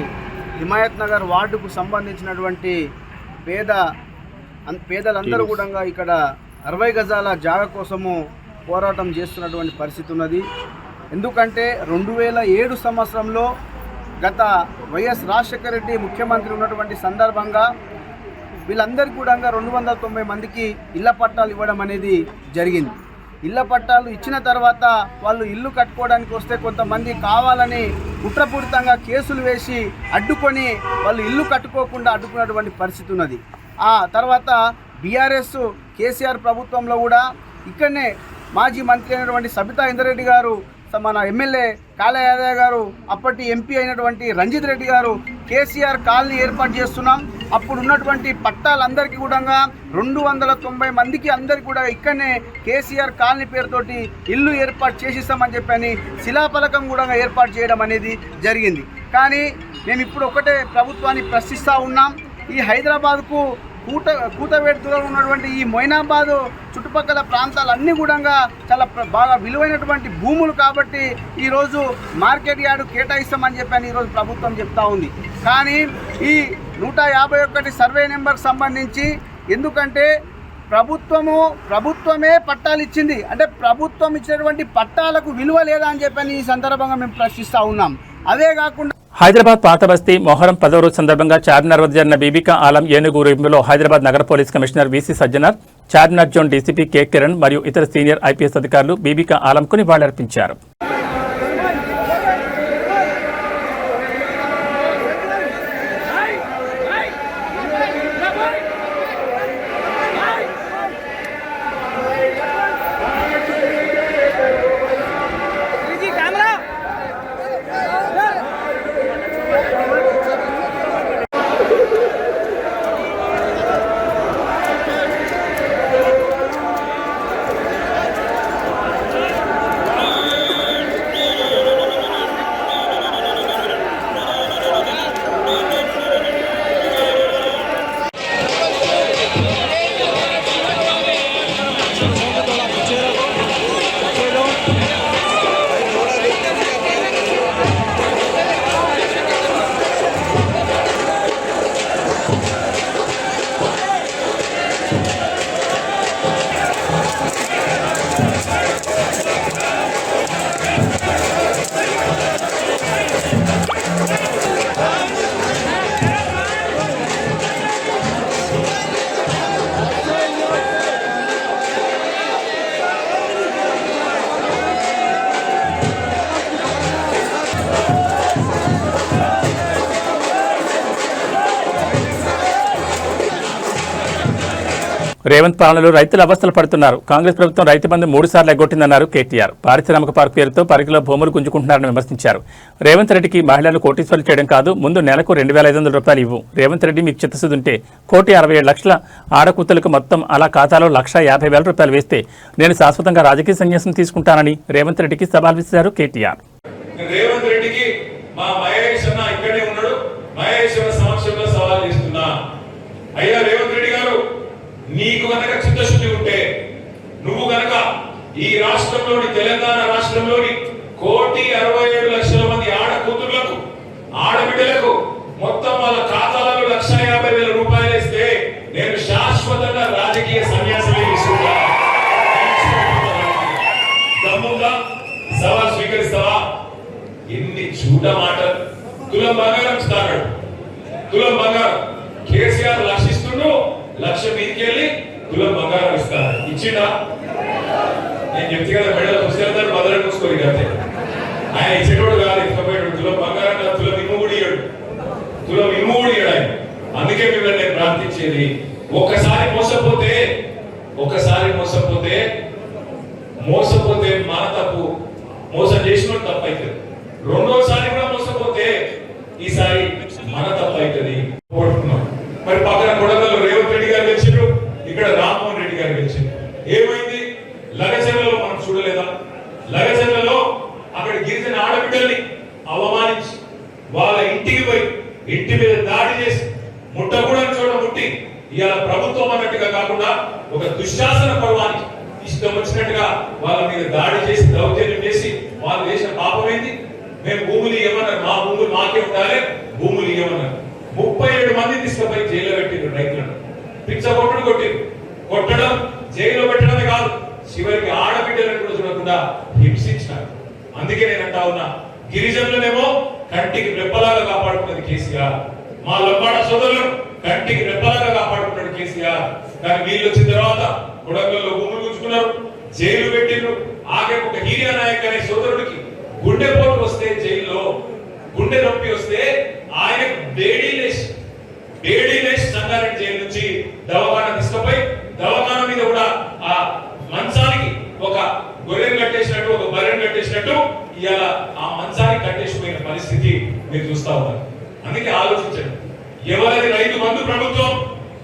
హిమాయత్ నగర్ వార్డుకు సంబంధించినటువంటి పేదలందరూ కూడా ఇక్కడ 60 గజాల జాగ కోసము పోరాటం చేస్తున్నటువంటి పరిస్థితి ఉన్నది. ఎందుకంటే 2007 సంవత్సరంలో గత వైఎస్ రాజశేఖర రెడ్డి ముఖ్యమంత్రి ఉన్నటువంటి సందర్భంగా వీళ్ళందరికీ కూడా 290 మందికి ఇళ్ల పట్టాలు ఇవ్వడం అనేది జరిగింది. ఇళ్ల పట్టాలు ఇచ్చిన తర్వాత వాళ్ళు ఇల్లు కట్టుకోవడానికి వస్తే కొంతమంది కావాలని కుట్రపూరితంగా కేసులు వేసి అడ్డుకొని వాళ్ళు ఇల్లు కట్టుకోకుండా అడ్డుకున్నటువంటి పరిస్థితి ఉన్నది. ఆ తర్వాత బీఆర్ఎస్ కేసీఆర్ ప్రభుత్వంలో కూడా ఇక్కడనే మాజీ మంత్రి అయినటువంటి సబితా ఇంద్రారెడ్డి గారు, మన ఎమ్మెల్యే కాళీ యాదయ్య గారు, అప్పటి ఎంపీ అయినటువంటి రంజిత్ రెడ్డి గారు కేసీఆర్ కాలనీ ఏర్పాటు చేస్తున్నాం. అప్పుడు ఉన్నటువంటి పట్టాలందరికీ కూడా 290 మందికి అందరికీ కూడా ఇక్కడనే కేసీఆర్ కాలనీ పేరుతోటి ఇల్లు ఏర్పాటు చేసిస్తామని చెప్పని శిలాఫలకం కూడా ఏర్పాటు చేయడం అనేది జరిగింది. కానీ మేము ఇప్పుడు ఒకటే ప్రభుత్వాన్ని ప్రశ్నిస్తూ ఉన్నాం. ఈ హైదరాబాద్కు కూతవేటుగా ఉన్నటువంటి ఈ మొయినాబాద్ చుట్టుపక్కల ప్రాంతాలన్నీ కూడా చాలా బాగా విలువైనటువంటి భూములు కాబట్టి ఈరోజు మార్కెట్ యార్డు కేటాయిస్తామని చెప్పని ఈరోజు ప్రభుత్వం చెప్తా ఉంది. కానీ ఈ 151 సర్వే నెంబర్కి సంబంధించి ఎందుకంటే ప్రభుత్వమే పట్టాలు ఇచ్చింది, అంటే ప్రభుత్వం ఇచ్చినటువంటి పట్టాలకు విలువ లేదా అని చెప్పని ఈ సందర్భంగా మేము ప్రశ్నిస్తూ ఉన్నాం. అదే కాకుండా హైదరాబాద్ పాత బస్తీ మొహరం 10వ రోజు సందర్భంగా చార్మినార్ వద్ద జరిగిన బీబీకా ఆలం ఏనుగు ఊరేగింపులో హైదరాబాద్ నగర police commissioner VC Sajjanar, Charminar zone DCP K Kiran మరియు ఇతర సీనియర్ ఐపీఎస్ అధికారులు బీబీకా ఆలంకు నివాళులర్పించారు. రేవంత్ పాలనలో రైతులు అవస్థలు పడుతున్నారు. కాంగ్రెస్ ప్రభుత్వం రైతు బంధు 3 సార్లు ఎగ్గొట్టిందన్నారు కేటీఆర్. పారిశ్రామిక పార్క్ పేరుతో పరిధిలో భూములు గుంజుకుంటున్నారని విమర్శించారు. రేవంత్ రెడ్డికి మహిళలు కోటీశ్వరులు చేయడం కాదు, ముందు నెలకు 2,500 రూపాయలు ఇవ్వు. రేవంత్ రెడ్డి మీకు చిత్తశుద్ధి ఉంటే 1,67,00,000 ఆడకూతులకు మొత్తం అలా ఖాతాలో 1,50,000 రూపాయలు వేస్తే నేను శాశ్వతంగా రాజకీయ సన్యాసం తీసుకుంటానని రేవంత్ రెడ్డికి సవాల్ విసిరారు కేటీఆర్. రేవంత్ రెడ్డికి మా మహేష్ అన్న ఇక్కడే ఉన్నాడు, మహేష్ అన్న సమక్షంలో సవాల్ చేస్తున్నా. అయ్యా రేవంత్ రెడ్డి గారు, నీకు గనక చిత్తశుద్ధి ఉంటే నువ్వు గనక ఈ రాష్ట్రంలోని తెలంగాణ రాష్ట్రంలోని 1,67,00,000 మంది ఆడ కూతుర్లకు ఆడబిడ్డలకు మొత్తం వాళ్ళ ఖాతాలలో 1,50,000 రూపాయలు ఇస్తే నేను శాశ్వతంగా రాజకీయ సన్యాసమే తీసుకుంటా. దమ్ముగా సవాల్ స్వీకరిస్తావా? ఎన్ని చూడ మాటలు. తులం బంగారం ఇస్తాడు, తులం బంగారం. కేసీఆర్ లక్షిస్తుండు, 1,00,000 మీదకి వెళ్ళి తులం బంగారం ఇస్తారు. ఇచ్చిండా? నేను చెప్తే కదా మెడలో పుస్తకాలు బదలు చూసుకోరు అంతే. ఆయన ఇచ్చేటోడు కాదు, ఎత్తుకపోయాడు. తులం బంగారం కాదు, తులం ఇమ్ముగుడి ఇయ్యాడు, తులం ఇమ్ముగుడి ఇయ్యాడు ఆయన. అందుకే మిమ్మల్ని నేను ప్రార్థించేది, ఒక్కసారి మోసపోతే మన తప్పు, మోసం చేసిన తప్పు అవుతుంది. రెండోసారి కూడా మోసపోతే ఈసారి మన తప్పు అవుతుంది. మరి పక్కన కొడంగల్లో రేవంత్ రెడ్డి గారు గెలిచారు, ఇక్కడ రామ్మోహన్ రెడ్డి గారు గెలిచారు. ఏమైంది? లగచర్లలో మనం చూడలేదా? లగచర్లలో అక్కడ గిరిజన ఆడబిడ్డల్ని అవమానించి వాళ్ళ ఇంటికి పోయి ఇంటి మీద దాడి చేసి ముట్టకూడని చోట ముట్టి ఇవాళ ప్రభుత్వం అన్నట్టుగా కాకుండా ఒక దుశ్శాసన పర్వానికి ఇష్టం వచ్చినట్టుగా వాళ్ళ మీద దాడి చేసి దౌర్జన్యం చేసి వాళ్ళు చేసిన పాపం ఏంది? మేము భూములు ఇవ్వమన్నారు, మా భూములు మాకే ఉండాలి, భూములు ఇవ్వమన్నారు. 37 మంది తీసుకుపోయి జైల్లో పెట్టిండ్రు రైతులను. పిచ్చ కొట్టడం జైల్లో పెట్టడమే కాదు, చివరికి ఆడబిడ్డలను కూడా చూడకుండా హింసించినారు. అందుకే నేను అంటా ఉన్నా, గిరిజనులనేమో కంటికి రెప్పలాగా కాపాడుకున్నది కేసీఆర్, మా లంబాడ సోదరులను కంటికి రెప్పలాగా కాపాడుకున్నాడు కేసీఆర్. కానీ వీళ్ళు వచ్చిన తర్వాత కొడంగల్లో భూములు గుంజుకున్నారు, జైలు పెట్టిండ్రు. ఆగే ఒక హీరియా నాయక్ అనే సోదరుడికి గుండెపోటు వస్తే జైల్లో గుండె నొప్పి వస్తే ఆయన బేడీలేసి సంగారెడ్డి జైలు నుంచి దవాఖానా తీసుకుపోయి దవాఖానా మీద కూడా ఆ మంచానికి ఒక గొర్రెను కట్టేసినట్టు, ఒక బర్రెను కట్టేసినట్టు ఇవాళ ఆ మంచానికి కట్టేసిపోయిన పరిస్థితి మీరు చూస్తా ఉన్నారు. అందుకే ఆలోచించండి, ఎవరది రైతు బంధు ప్రభుత్వం,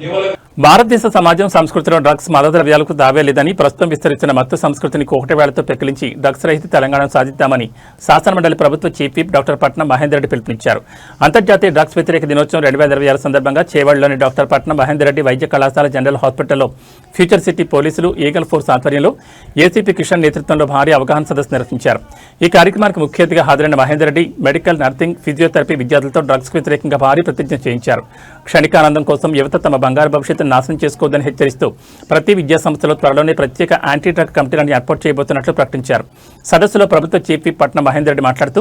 ఎవరది భారతదేశ సమాజం సంస్కృతిలో డ్రగ్స్ మాదద్రవ్యాలకు దావే లేదని, ప్రస్తుతం విస్తరించిన మత్తు సంస్కృతిని కోకటవేళ్లతో పెకిలించి డ్రగ్స్ రహిత తెలంగాణను సాధిద్దామని శాసనమండలి ప్రభుత్వ చీఫ్ విప్ డాక్టర్ పట్నం మహేందర్ రెడ్డి పిలుపునిచ్చారు. అంతర్జాతీయ డ్రగ్స్ వ్యతిరేక దినోత్సవం 2026 సందర్భంగా చేవాడలోని డాక్టర్ పట్నం మహేందర్ రెడ్డి వైద్య కళాశాల జనరల్ హాస్పిటల్లో ఫ్యూచర్ సిటీ పోలీసులు, ఈగల్ ఫోర్స్ ఆధ్వర్యంలో ఏసీపీ కిషన్ నేతృత్వంలో భారీ అవగాహన సదస్సు నిర్వహించారు. ఈ కార్యక్రమానికి ముఖ్య అతిథిగా హాజరైన Mahender Reddy medical, nursing, physiotherapy విద్యార్థులతో డ్రగ్స్ వ్యతిరేకంగా భారీ ప్రతిజ్ఞ చేయించారు. క్షణికానందం కోసం యువత తమ బంగారు భవిష్యత్తు నాశనం చేసుకోవద్దని హెచ్చరిస్తూ ప్రతి విద్యా సంస్థలో త్వరలోనే ప్రత్యేక యాంటీ డ్రగ్ కమిటీలను ఏర్పాటు చేయబోతున్నట్లు ప్రకటించారు. సదస్సులో ప్రభుత్వ చీఫ్ విప్ పట్నం మహేందర్ రెడ్డి మాట్లాడుతూ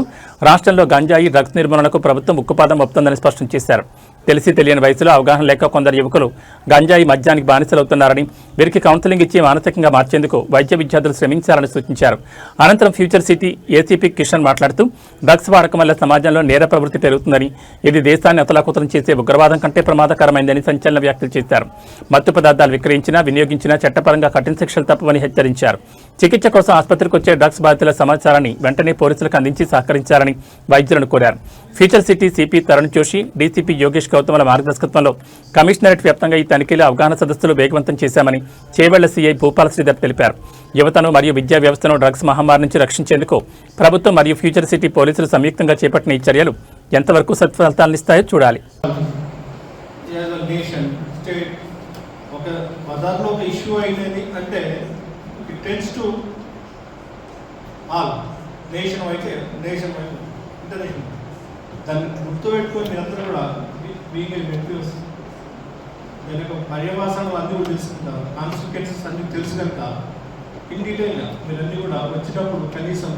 రాష్ట్రంలో గంజాయి, డ్రగ్స్ నిర్మూలనకు ప్రభుత్వం ఉక్కుపాదం మోపుతోందని స్పష్టం చేశారు. తెలిసి తెలియని వయసులో అవగాహన లేక కొందరు యువకులు గంజాయి, మద్యానికి బానిసలవుతున్నారని, వీరికి కౌన్సిలింగ్ ఇచ్చి మానసికంగా మార్చేందుకు వైద్య విద్యార్థులు శ్రమించాలని సూచించారు. అనంతరం ఫ్యూచర్ సిటీ ఏసీపీ కిషన్ మాట్లాడుతూ డ్రగ్స్ వాడకం వల్ల సమాజంలో నేర ప్రవృత్తి పెరుగుతుందని, ఇది దేశాన్ని అతలాకుతలం చేసే ఉగ్రవాదం కంటే ప్రమాదకరమైందని సంచలన వ్యాఖ్యలు చేశారు. మత్తు పదార్థాలు విక్రయించినా, వినియోగించినా చట్టపరంగా కఠిన శిక్షలు తప్పవని హెచ్చరించారు. చికిత్స కోసం ఆసుపత్రికి వచ్చే డ్రగ్స్ బాధితుల సమాచారాన్ని వెంటనే పోలీసులకు అందించి సహకరించాలని వైద్యులను కోరారు. Future city CP Tarun Joshi, DCP Yogesh గౌతమ్ల మార్గదర్శకత్వంలో కమిషనరేట్ వ్యాప్తంగా ఈ తనిఖీలు, అవగాహన సదస్సులు వేగవంతం చేశామని చేవెళ్ల సీఐ భూపాల శ్రీధర్ తెలిపారు. యువతను మరియు విద్యా వ్యవస్థను డ్రగ్స్ మహమ్మారి నుంచి రక్షించేందుకు ప్రభుత్వం మరియు ఫ్యూచర్ సిటీ పోలీసులు సంయుక్తంగా చేపట్టిన ఈ చర్యలు ఎంతవరకు సత్ఫలితాలనిస్తాయో చూడాలి. ఒక బజార్లో ఒక ఇష్యూ అయినది అంటే it tends to all nation wide international. దాన్ని గుర్తుపెట్టుకొని మీరందరూ కూడా మీకు దాని యొక్క పర్యవసానాలు అన్నీ కూడా తెలుసుకుంటారు, కాన్సిక్వెన్సెస్ అన్నీ తెలుసు కనుక ఇన్ డీటెయిల్గా మీరన్నీ కూడా వచ్చినప్పుడు కనీసం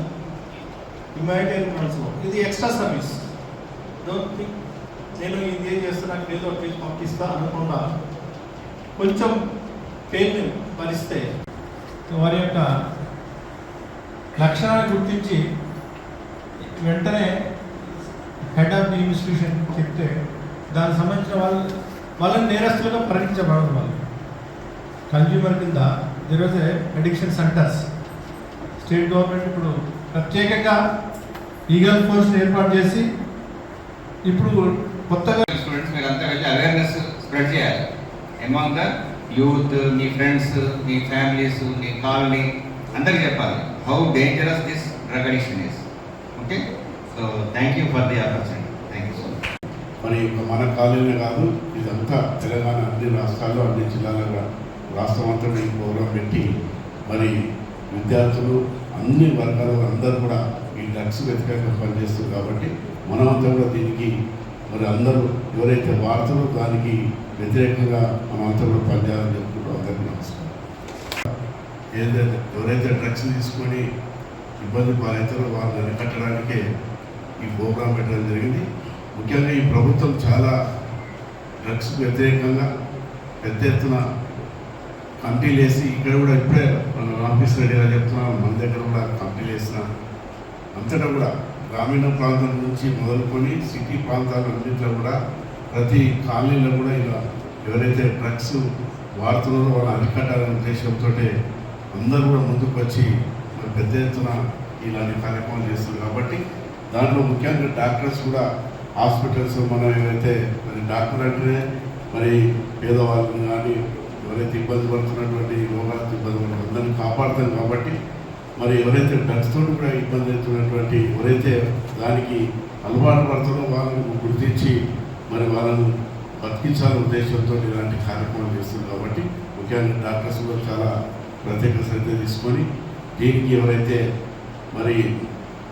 హ్యుమానిటేరియన్ మనసులో ఇది ఎక్స్ట్రా సర్వీస్, నేను ఇది ఏం చేస్తున్నాను ఏదో ఒక పంపిస్తా అనుకుండా కొంచెం పెయిన్ భరిస్తే వారి యొక్క లక్షణాన్ని గుర్తించి వెంటనే హెడ్ ఆఫ్ ది ఇన్స్టిట్యూషన్ చెప్తే దానికి సంబంధించిన వాళ్ళని నేరస్తులుగా పరిగణించబడదు. వాళ్ళు కన్జ్యూమర్ కింద ఈరోజు అడిక్షన్ సెంటర్స్ స్టేట్ గవర్నమెంట్ ఇప్పుడు ప్రత్యేకంగా లీగల్ ఫోర్స్ ఏర్పాటు చేసి ఇప్పుడు కొత్తగా స్టూడెంట్స్ మీరు అంతా వెళ్ళి అవేర్నెస్ స్ప్రెడ్ చేయాలి among the youth, me friends, me families, me colony అందరికి చెప్పాలి how dangerous this drug addiction is. Okay, so thank you for the opportunity. Thank you so much. మరి మన కాలేజీనే కాదు, ఇదంతా తెలంగాణ అన్ని రాష్ట్రాల్లో అన్ని జిల్లాలలో రాష్ట్రం అంతా ఈ ప్రోగ్రాం పెట్టి మరి విద్యార్థులు అన్ని వర్గాల అందరూ కూడా ఈ డ్రగ్స్ వ్యతిరేకంగా పనిచేస్తారు. కాబట్టి మనమంతా కూడా దీనికి మరి అందరూ ఎవరైతే వాడతారో దానికి వ్యతిరేకంగా మనమంతా కూడా పనిచేయాలని చెప్పుకుంటూ అందరికీ నమస్కారం. ఏదైతే ఎవరైతే డ్రగ్స్ తీసుకొని ఇబ్బంది పాలవుతారో వారిని అరికట్టడానికే ఈ ప్రోగ్రాం పెట్టడం జరిగింది. ముఖ్యంగా ఈ ప్రభుత్వం చాలా డ్రగ్స్ వ్యతిరేకంగా పెద్ద ఎత్తున కమిటీలు వేసి ఇక్కడ కూడా ఇప్పుడే మన ఆఫీస్ రెడీగా చెప్తున్నాం, మన దగ్గర కూడా కమిటీలు వేసిన అంతటా కూడా గ్రామీణ ప్రాంతం నుంచి మొదలుకొని సిటీ ప్రాంతాలన్నింటిలో కూడా ప్రతి కాలనీలో కూడా ఇలా ఎవరైతే డ్రగ్స్ వాడుతున్నారో వాళ్ళని అరికట్టాలనే ఉద్దేశంతో అందరూ కూడా ముందుకు వచ్చి మరి పెద్ద ఎత్తున ఇలాంటి కార్యక్రమాలు చేస్తున్నారు. కాబట్టి దాంట్లో ముఖ్యంగా డాక్టర్స్ కూడా హాస్పిటల్స్ మనం ఏవైతే మరి డాక్టర్ అంటేనే మరి పేదవాళ్ళని కానీ ఎవరైతే ఇబ్బంది పడుతున్నటువంటి రోగాలతో ఇబ్బంది పడుతున్న అందరినీ కాపాడుతాం. కాబట్టి మరి ఎవరైతే డ్రగ్స్తో కూడా ఇబ్బంది అవుతున్నటువంటి ఎవరైతే దానికి అలవాటు పడుతుందో వాళ్ళని గుర్తించి మరి వాళ్ళను బతికించాలనే ఉద్దేశంతో ఇలాంటి కార్యక్రమాలు చేస్తుంది. కాబట్టి ముఖ్యంగా డాక్టర్స్ కూడా చాలా ప్రత్యేక శ్రద్ధ తీసుకొని దీనికి ఎవరైతే మరి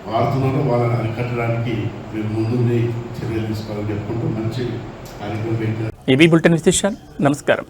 వాడుతున్నారో వాళ్ళని అరికట్టడానికి మీరు ముందుండి చర్యలు తీసుకోవాలని చెప్పుకుంటూ మంచి కార్యక్రమం పెట్టారు. ఏబీ బులెటిన్ విశేషాలు. నమస్కారం.